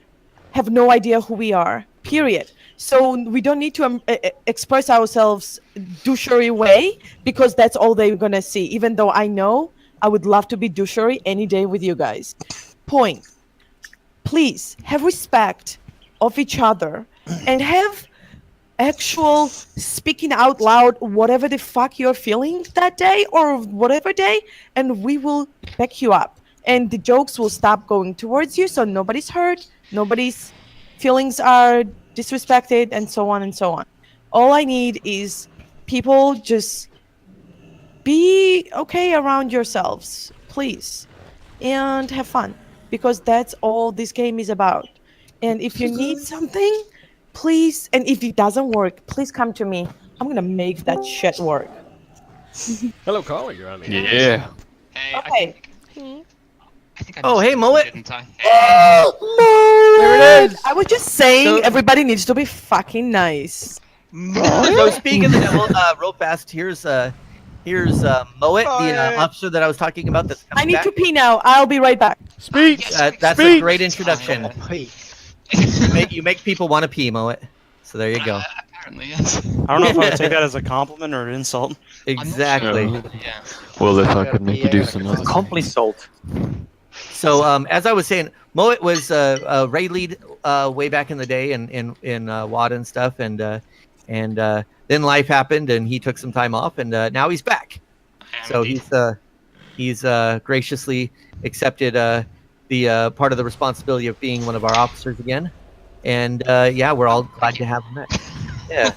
have no idea who we are. Period. So we don't need to express ourselves douchery way because that's all they're gonna see. Even though I know I would love to be douchery any day with you guys. Point. Please have respect of each other and have actual speaking out loud whatever the fuck you're feeling that day or whatever day, and we will back you up. And the jokes will stop going towards you, so nobody's hurt, nobody's feelings are disrespected, and so on and so on. All I need is people just be okay around yourselves, please, and have fun, because that's all this game is about. And if you need something, please, and if it doesn't work, please come to me. I'm gonna make that shit work. Hello, caller. You're on the Yeah. Okay. Oh, hey, Moet. Oh, There it is. I was just saying, everybody needs to be fucking nice. So speaking of the devil, real fast, here's Moet, the officer that I was talking about. That's I coming need back. to pee now. I'll be right back. Speech. That's a great introduction. You make people want to pee, Moet. So there you go. Apparently, yes. I don't know if I would take that as a compliment or an insult. Exactly. Yeah. Well, if I could make you do some other Complete salt. So as I was saying, Moet was a raid lead way back in the day in WAD and stuff, and then life happened and he took some time off, and now he's back. So he's graciously accepted the part of the responsibility of being one of our officers again, and yeah, we're all glad to have him back. Yeah.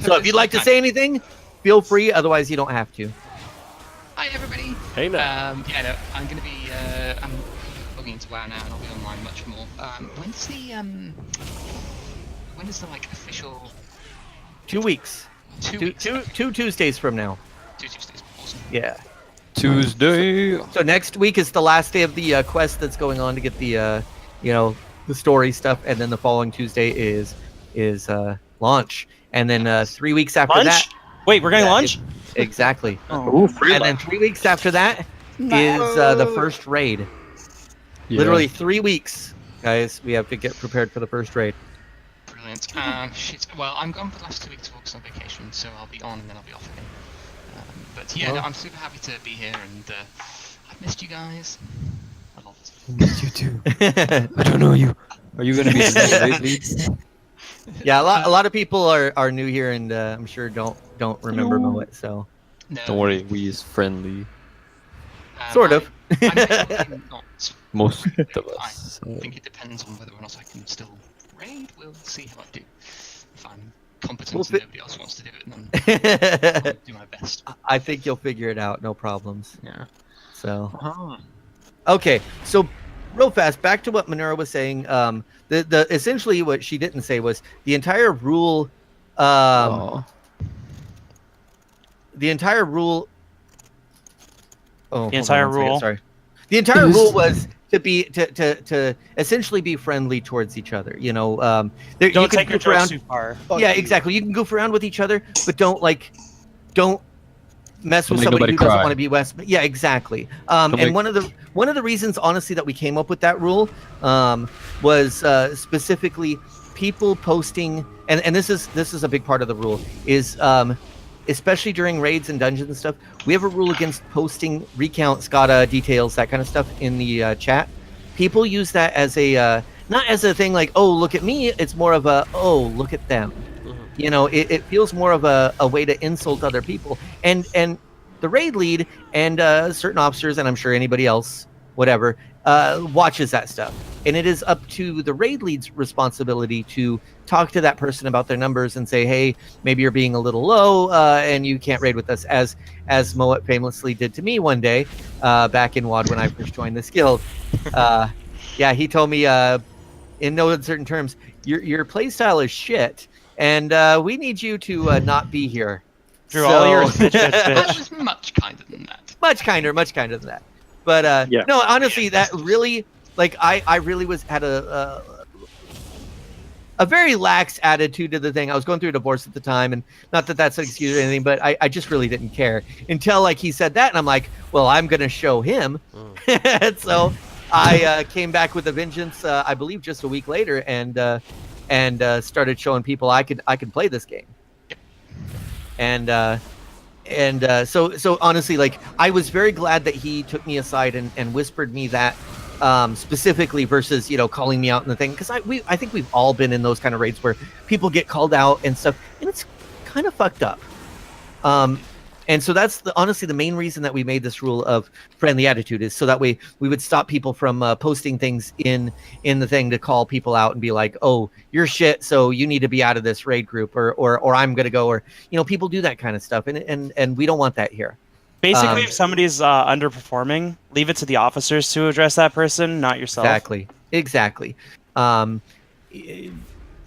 So if you'd like to say anything, feel free. Otherwise, you don't have to. Hi everybody. Hey now. Yeah, no, I'm gonna be I'm logging into WoW now and I'll be online much more. When is the like official 2 weeks. Two Tuesdays from now. 2 Tuesdays? Awesome. Yeah. Tuesday. So next week is the last day of the quest that's going on to get the the story stuff, and then the following Tuesday is launch, and then 3 weeks after Lunch? that. Wait, we're getting lunch? Exactly. Oh, free And then 3 weeks after that is the first raid. Yeah. Literally 3 weeks, guys. We have to get prepared for the first raid. Brilliant. Shit. Well, I'm gone for the last 2 weeks of August on vacation, so I'll be on and then I'll be off again. But yeah, no, I'm super happy to be here, and I've missed you guys a lot. Miss you too. I don't know you. Are you gonna be the raid lead? Yeah, a lot of people are new here, and I'm sure don't remember Moet. So No, Don't worry, we is friendly. sort of. I'm not. Most of I us. think it depends on whether or not I can still raid. We'll see how I do. If I'm competent and nobody else wants to do it, then I'll do my best. I think you'll figure it out, no problems. Yeah. So okay, so real fast, back to what Manura was saying. The essentially what she didn't say was the entire rule. The entire rule. Oh, The entire rule. Sorry. The entire rule was to be to essentially be friendly towards each other. You know, you Don't can take your goof around. jokes too far. Yeah, exactly. You can goof around with each other, but don't mess with Don't make somebody nobody who doesn't cry. want to be West. Yeah, exactly. And make- one of the reasons, honestly, that we came up with that rule was specifically people posting and this is a big part of the rule is especially during raids and dungeons and stuff, we have a rule against posting recount SCADA details, that kind of stuff in the chat. People use that as a not as a thing like, oh, look at me. It's more of a, oh, look at them. You know, it feels more of a way to insult other people. And the raid lead and certain officers, and I'm sure anybody else, whatever, watches that stuff. And it is up to the raid lead's responsibility to talk to that person about their numbers and say, hey, maybe you're being a little low and you can't raid with us, as Moet famously did to me one day back in WoD when I first joined this guild. Yeah, he told me in no uncertain terms, your playstyle is shit, and we need you to not be here. Drew, all yours, bitch. That was much kinder than that. Much kinder than that. But Yeah. no, honestly, that really, like, I really had a very lax attitude to the thing. I was going through a divorce at the time, and not that that's an excuse or anything, but I just really didn't care until like he said that, and I'm like, well, I'm gonna show him. And so I came back with a vengeance. I believe just a week later, and started showing people I could play this game. And so honestly, like, I was very glad that he took me aside and whispered me that specifically versus, you know, calling me out in the thing, because I think we've all been in those kind of raids where people get called out and stuff, and it's kind of fucked up. And so that's honestly the main reason that we made this rule of friendly attitude, is so that way we would stop people from posting things in the thing to call people out and be like, oh, you're shit, so you need to be out of this raid group, or I'm gonna go, or, you know, people do that kind of stuff, and we don't want that here. Basically, if somebody's underperforming, leave it to the officers to address that person, not yourself. Exactly.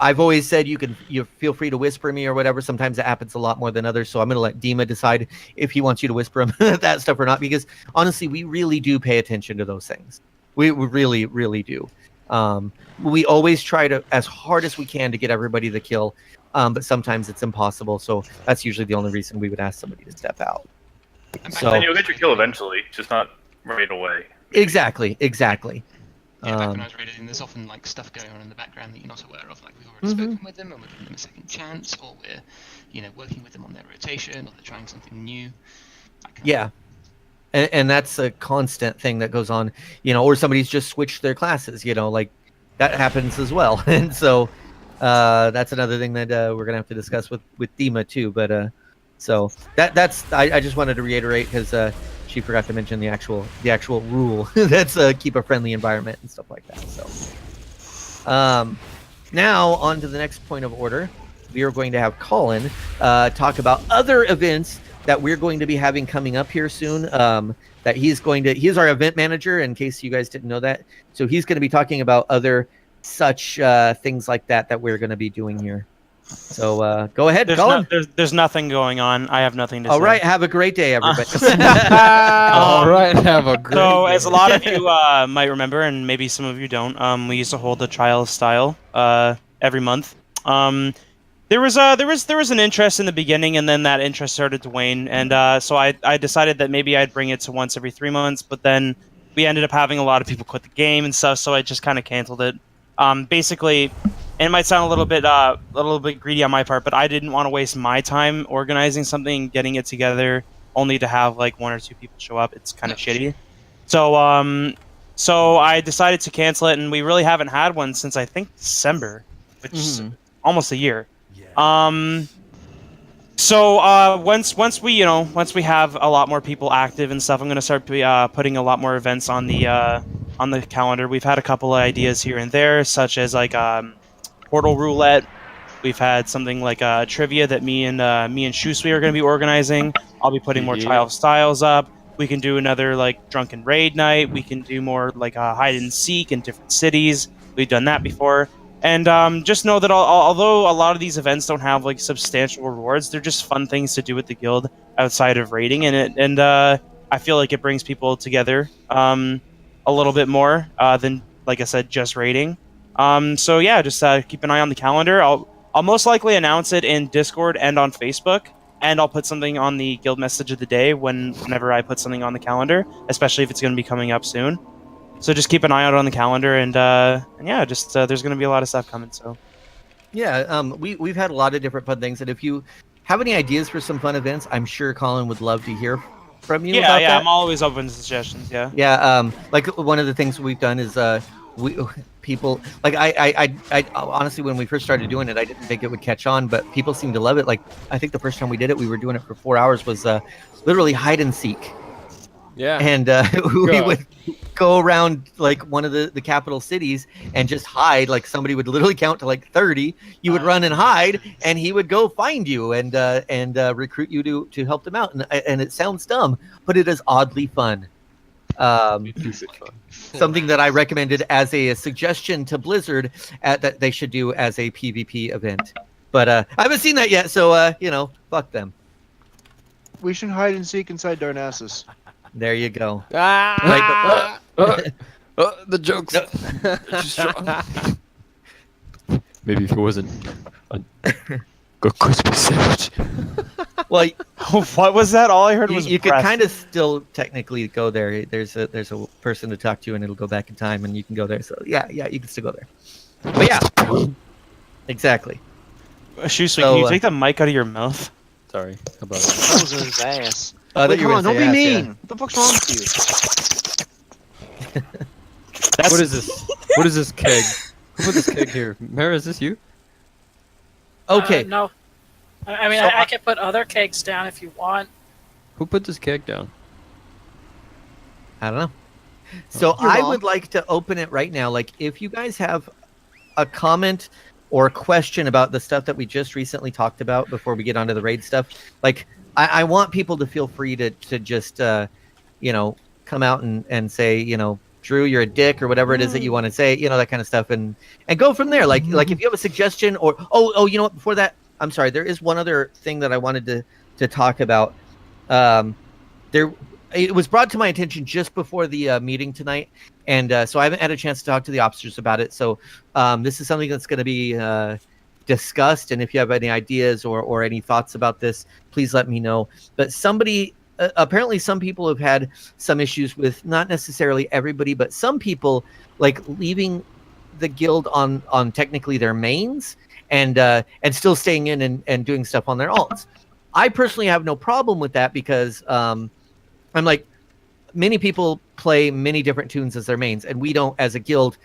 I've always said you feel free to whisper me or whatever. Sometimes it happens a lot more than others, so I'm gonna let Dima decide if he wants you to whisper him that stuff or not. Because honestly, we really do pay attention to those things. We really, really do. We always try to, as hard as we can, to get everybody the kill, but sometimes it's impossible. So that's usually the only reason we would ask somebody to step out. So then you'll get your kill eventually, just not right away. Exactly. Yeah, back when I was raiding, there's often like stuff going on in the background that you're not aware of. Like we've already spoken with them, and we're giving them a second chance, or we're, you know, working with them on their rotation, or they're trying something new. Yeah, and that's a constant thing that goes on, you know, or somebody's just switched their classes, you know, like that happens as well. And so that's another thing that we're gonna have to discuss with Dima too. But so that's I just wanted to reiterate, because she forgot to mention the actual rule. That's keep a friendly environment and stuff like that. So now on to the next point of order. We are going to have Colin talk about other events that we're going to be having coming up here soon. That he's our event manager, in case you guys didn't know that. So he's going to be talking about other such things like that we're going to be doing here. So go ahead, Colin. There's nothing going on. I have nothing to say. All right, have a great day, everybody. All right, have a great day. As a lot of you might remember, and maybe some of you don't, we used to hold a trial of style every month. There was an interest in the beginning, and then that interest started to wane, and so I decided that maybe I'd bring it to once every 3 months, but then we ended up having a lot of people quit the game and stuff, so I just kind of canceled it. Basically, and it might sound a little bit greedy on my part, but I didn't want to waste my time organizing something, getting it together, only to have like 1 or 2 people show up. It's kind of shitty. So I decided to cancel it, and we really haven't had one since I think December, which is almost a year. So once we have a lot more people active and stuff, I'm gonna start putting a lot more events on the calendar. We've had a couple of ideas here and there, such as like Portal Roulette. We've had something like trivia that me and Shusui are going to be organizing. I'll be putting more Trial of Styles up. We can do another like drunken raid night. We can do more like hide and seek in different cities. We've done that before. And just know that although a lot of these events don't have like substantial rewards, they're just fun things to do with the guild outside of raiding. And I feel like it brings people together a little bit more than, like I said, just raiding. So yeah, just keep an eye on the calendar. I'll most likely announce it in Discord and on Facebook, and I'll put something on the guild message of the day whenever I put something on the calendar, especially if it's going to be coming up soon. So just keep an eye out on the calendar, and yeah, just there's going to be a lot of stuff coming. So Yeah, we've had a lot of different fun things, and if you have any ideas for some fun events, I'm sure Colin would love to hear from you. Yeah, about that. I'm always open to suggestions. Yeah. Yeah, like one of the things we've done is people like I honestly, when we first started doing it, I didn't think it would catch on, but people seem to love it. Like I think the first time we did it, we were doing it for 4 hours, was literally hide and seek. Yeah. And we would go around like one of the capital cities and just hide. Like somebody would literally count to like 30. You would run and hide, and he would go find you and recruit you to help them out. And it sounds dumb, but it is oddly fun. Something that I recommended as a suggestion to Blizzard that they should do as a PvP event. But I haven't seen that yet, so fuck them. We should hide and seek inside Darnassus. There you go. Ah! The jokes. Maybe if it wasn't a Christmas sandwich. Well, what was that? All I heard was you could breath. kind of still technically go there. There's a person to talk to, and it'll go back in time, and you can go there. So yeah, you can still go there. But yeah, exactly. Shoeswing, can you take the mic out of your mouth? Sorry about that. That was in his ass. Wait, come on, don't be ass, mean. yeah. What the fuck's wrong with you? What is this? What is this keg? Who put this keg here? Mara, is this you? Okay. No. I mean, I can put other kegs down if you want. Who put this keg down? I don't know. So I would like to open it right now. Like, if you guys have a comment or a question about the stuff that we just recently talked about before we get onto the raid stuff, like, I want people to feel free to just, come out and say, Drew, you're a dick, or whatever it is that you want to say, that kind of stuff, and go from there. Like if you have a suggestion, or you know what? Before that, I'm sorry, there is one other thing that I wanted to talk about. It was brought to my attention just before the meeting tonight, and so I haven't had a chance to talk to the officers about it. So this is something that's going to be discussed, and if you have any ideas or any thoughts about this, please let me know. But apparently some people have had some issues with, not necessarily everybody, but some people, like, leaving the guild on technically their mains and still staying in and doing stuff on their alts. I personally have no problem with that because I'm like, many people play many different tunes as their mains, and we don't, as a guild,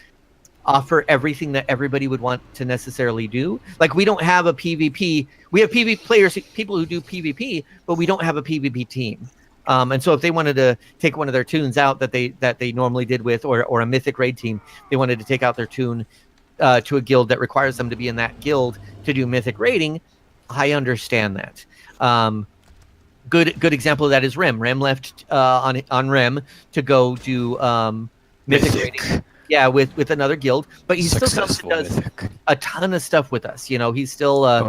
offer everything that everybody would want to necessarily do. Like, we don't have a PvP. We have PvP players, people who do PvP, but we don't have a PvP team. And so if they wanted to take one of their tunes out that they normally did with, or a mythic raid team, they wanted to take out their tune to a guild that requires them to be in that guild to do mythic raiding, I understand that. Good example of that is Rem. Rem left on Rem to go do mythic raiding. Yeah, with another guild, but he still comes and does a ton of stuff with us. He's still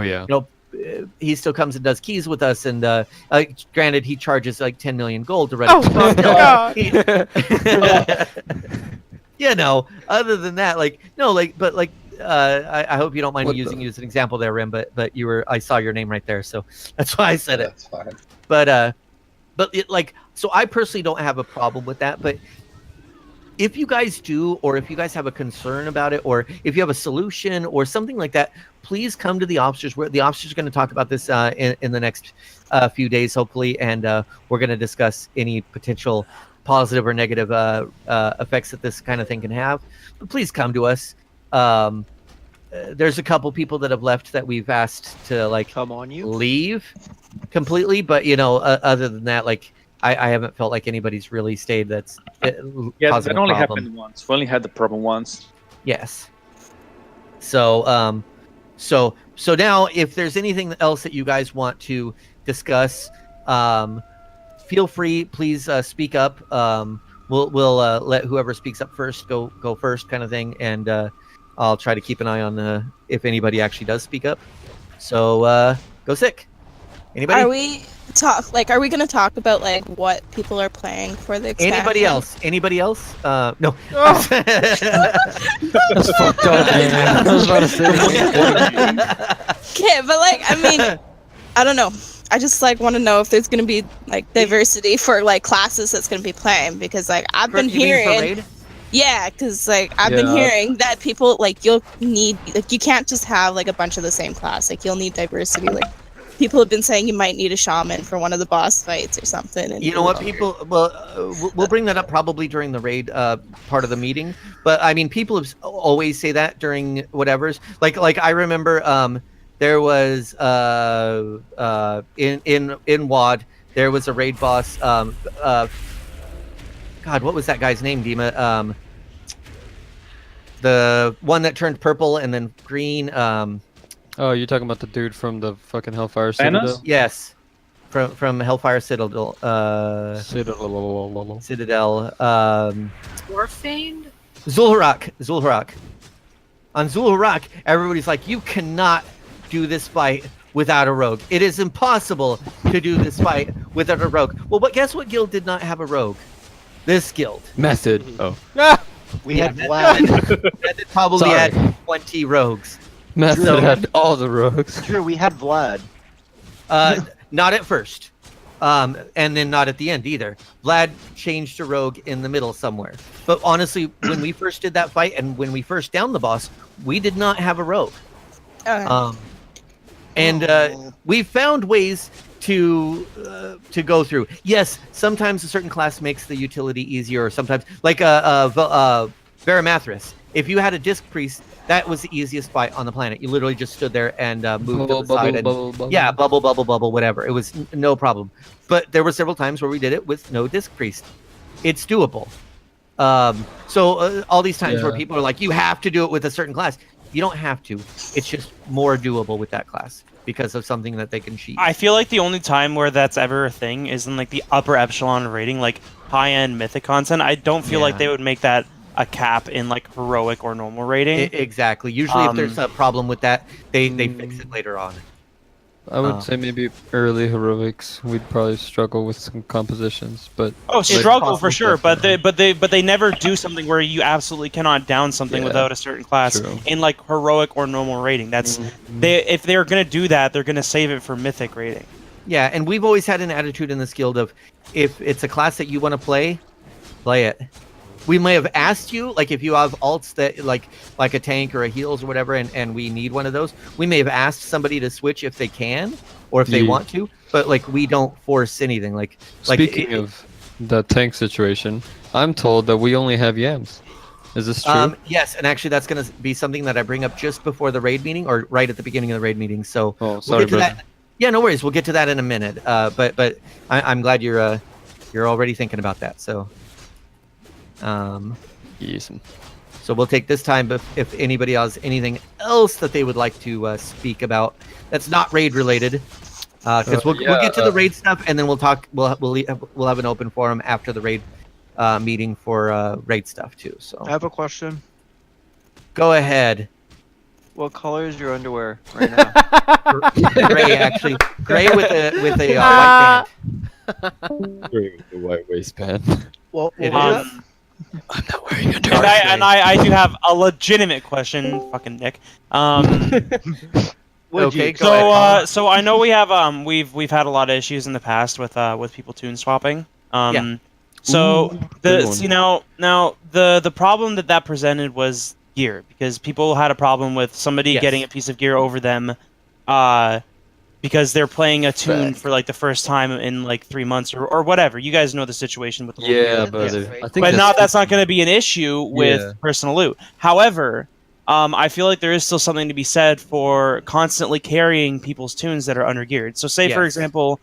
he still comes and does keys with us, and granted, he charges like 10 million gold to run. Oh my god! Other than that, I hope you don't mind me using you as an example there, Rem. But I saw your name right there, so that's why I said it. That's fine. So I personally don't have a problem with that, but if you guys do, or if you guys have a concern about it, or if you have a solution or something like that, please come to the officers. The officers are going to talk about this in the next few days, hopefully, and we're going to discuss any potential positive or negative effects that this kind of thing can have. But please come to us. There's a couple people that have left that we've asked to leave completely, but other than that, I haven't felt like anybody's really stayed. That only happened once. We only had the problem once. Yes. So now, if there's anything else that you guys want to discuss, feel free. Please speak up. We'll let whoever speaks up first go first, kind of thing, and I'll try to keep an eye on if anybody actually does speak up. So go sick. Anybody? Are we going to talk about what people are playing for the expansion? Anybody else? No. That's fucked up, man. I was about to say. Okay, but I don't know. I just want to know if there's going to be diversity for classes that's going to be playing, because I've been hearing. Yeah, because like I've been hearing that people like you'll need like you can't just have like a bunch of the same class. Like you'll need diversity. Like people have been saying you might need a shaman for one of the boss fights or something. And You know what, people? Well, we'll bring that up probably during the raid part of the meeting. But I mean, people have always say that during whatever's like I remember there was in WAD there was a raid boss. God, what was that guy's name, Dima? The one that turned purple and then green. Oh, you're talking about the dude from the fucking Hellfire Thanos? Citadel? Yes, from Hellfire Citadel. Citadel. Warfiend? Zul'Harrak. On Zul'Harrak, everybody's like, you cannot do this fight without a rogue. It is impossible to do this fight without a rogue. Well, but guess what guild did not have a rogue? This guild. Method. Oh. We had Vlad. Method probably had 20 rogues. Method had all the rogues. Sure, we had Vlad. Not at first. And then not at the end either. Vlad changed to rogue in the middle somewhere. But honestly, when we first did that fight and when we first downed the boss, we did not have a rogue. We found ways to go through. Yes, sometimes a certain class makes the utility easier, or sometimes like Varamathras. If you had a disc priest, that was the easiest fight on the planet. You literally just stood there and moved to the side and yeah, bubble, whatever. It was no problem. But there were several times where we did it with no disc priest. It's doable. So all these times where people are like, you have to do it with a certain class. You don't have to. It's just more doable with that class because of something that they can cheat. I feel like the only time where that's ever a thing is in like the upper echelon rating, like high-end mythic content. I don't feel like they would make that a cap in like heroic or normal rating. Exactly. Usually if there's a problem with that, they fix it later on. I would say maybe early heroics we'd probably struggle with some compositions, but struggle for sure. But they never do something where you absolutely cannot down something without a certain class in like heroic or normal rating. That's if they're gonna do that, they're gonna save it for mythic rating. Yeah, and we've always had an attitude in this guild of if it's a class that you want to play it. We may have asked you, like if you have alts that like a tank or a heals or whatever, and we need one of those, we may have asked somebody to switch if they can or if they want to, but like we don't force anything. Like speaking of the tank situation, I'm told that we only have yams. Is this true? Yes, and actually that's going to be something that I bring up just before the raid meeting or right at the beginning of the raid meeting. So sorry, we'll get to that. Yeah, no worries. We'll get to that in a minute. But I'm glad you're already thinking about that. So. Yes. So we'll take this time, but if anybody has anything else that they would like to speak about that's not raid related, because we'll get to the raid stuff and then we'll talk. We'll have an open forum after the raid meeting for raid stuff too. So I have a question. Go ahead. What color is your underwear right now? Gray, actually. Gray with a white band. Gray with a white waistband. Well, I'm not wearing underwear. And I do have a legitimate question, fucking Nick. Okay, so I know we have we've had a lot of issues in the past with people toon swapping. So the problem that presented was gear, because people had a problem with somebody getting a piece of gear over them, because they're playing a toon for like the first time in like 3 months or whatever. You guys know the situation with the that's not going to be an issue with personal loot. However, I feel like there is still something to be said for constantly carrying people's toons that are undergeared. So say for example,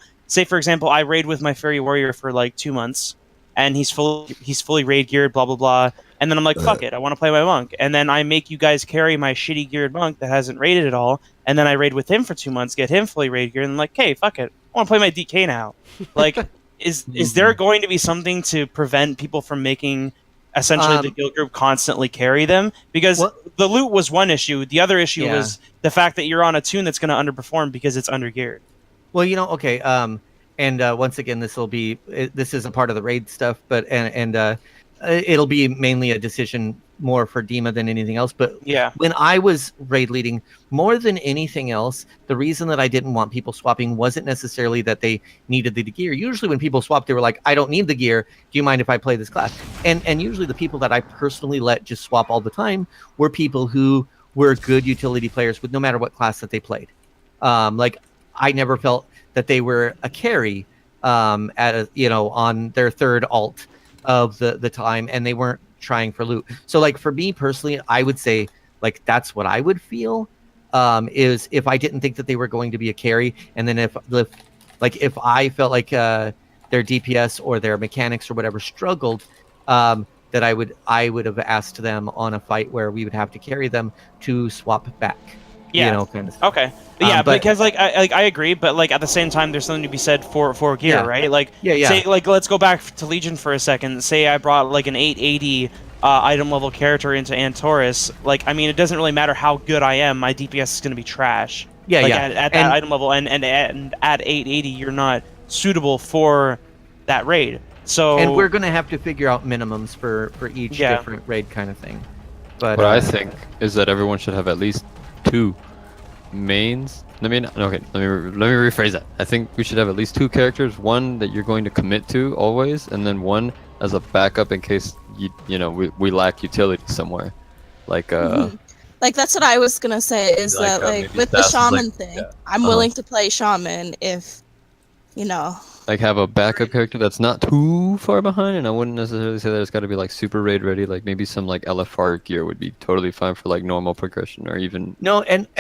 I raid with my fairy warrior for like 2 months, and he's fully raid geared, blah blah blah. And then I'm like, fuck it, I want to play my monk. And then I make you guys carry my shitty geared monk that hasn't raided at all. And then I raid with him for 2 months, get him fully raid geared, and I'm like, hey, fuck it, I want to play my DK now. Like, is there going to be something to prevent people from making essentially the guild group constantly carry them? Because the loot was one issue. The other issue was the fact that you're on a toon that's going to underperform because it's undergeared. Well, and once again, this is a part of the raid stuff, but it'll be mainly a decision more for Dima than anything else. But Yeah. when I was raid leading, more than anything else, the reason that I didn't want people swapping wasn't necessarily that they needed the gear. Usually when people swapped, they were like, I don't need the gear. Do you mind if I play this class? And usually the people that I personally let just swap all the time were people who were good utility players with no matter what class that they played. Like I never felt that they were a carry at a, on their third alt of the time, and they weren't trying for loot. So like for me personally, I would say like that's what I would feel is if I didn't think that they were going to be a carry, and then if I felt like their DPS or their mechanics or whatever struggled, that I would have asked them on a fight where we would have to carry them to swap back. Yeah. Kind of stuff. Okay. Yeah, because I agree, but like at the same time, there's something to be said for gear, Yeah. right? Like, Yeah. say, like let's go back to Legion for a second. Say I brought like an 880 item level character into Antorus. Like, I mean, it doesn't really matter how good I am, my DPS is going to be trash. Yeah, like, yeah. At that item level, and at 880, you're not suitable for that raid. So. And we're gonna have to figure out minimums for each different raid kind of thing. But what I think is that everyone should have at least 2 mains. Let me rephrase that. I think we should have at least 2 characters, one that you're going to commit to always, and then one as a backup in case we lack utility somewhere. Like Like that's what I was gonna say is Like, that like maybe with the Assassin's shaman like- thing, yeah. I'm willing to play shaman if like have a backup character that's not too far behind, and I wouldn't necessarily say that it's got to be like super raid ready. Like maybe some like LFR gear would be totally fine for like normal progression or even no, and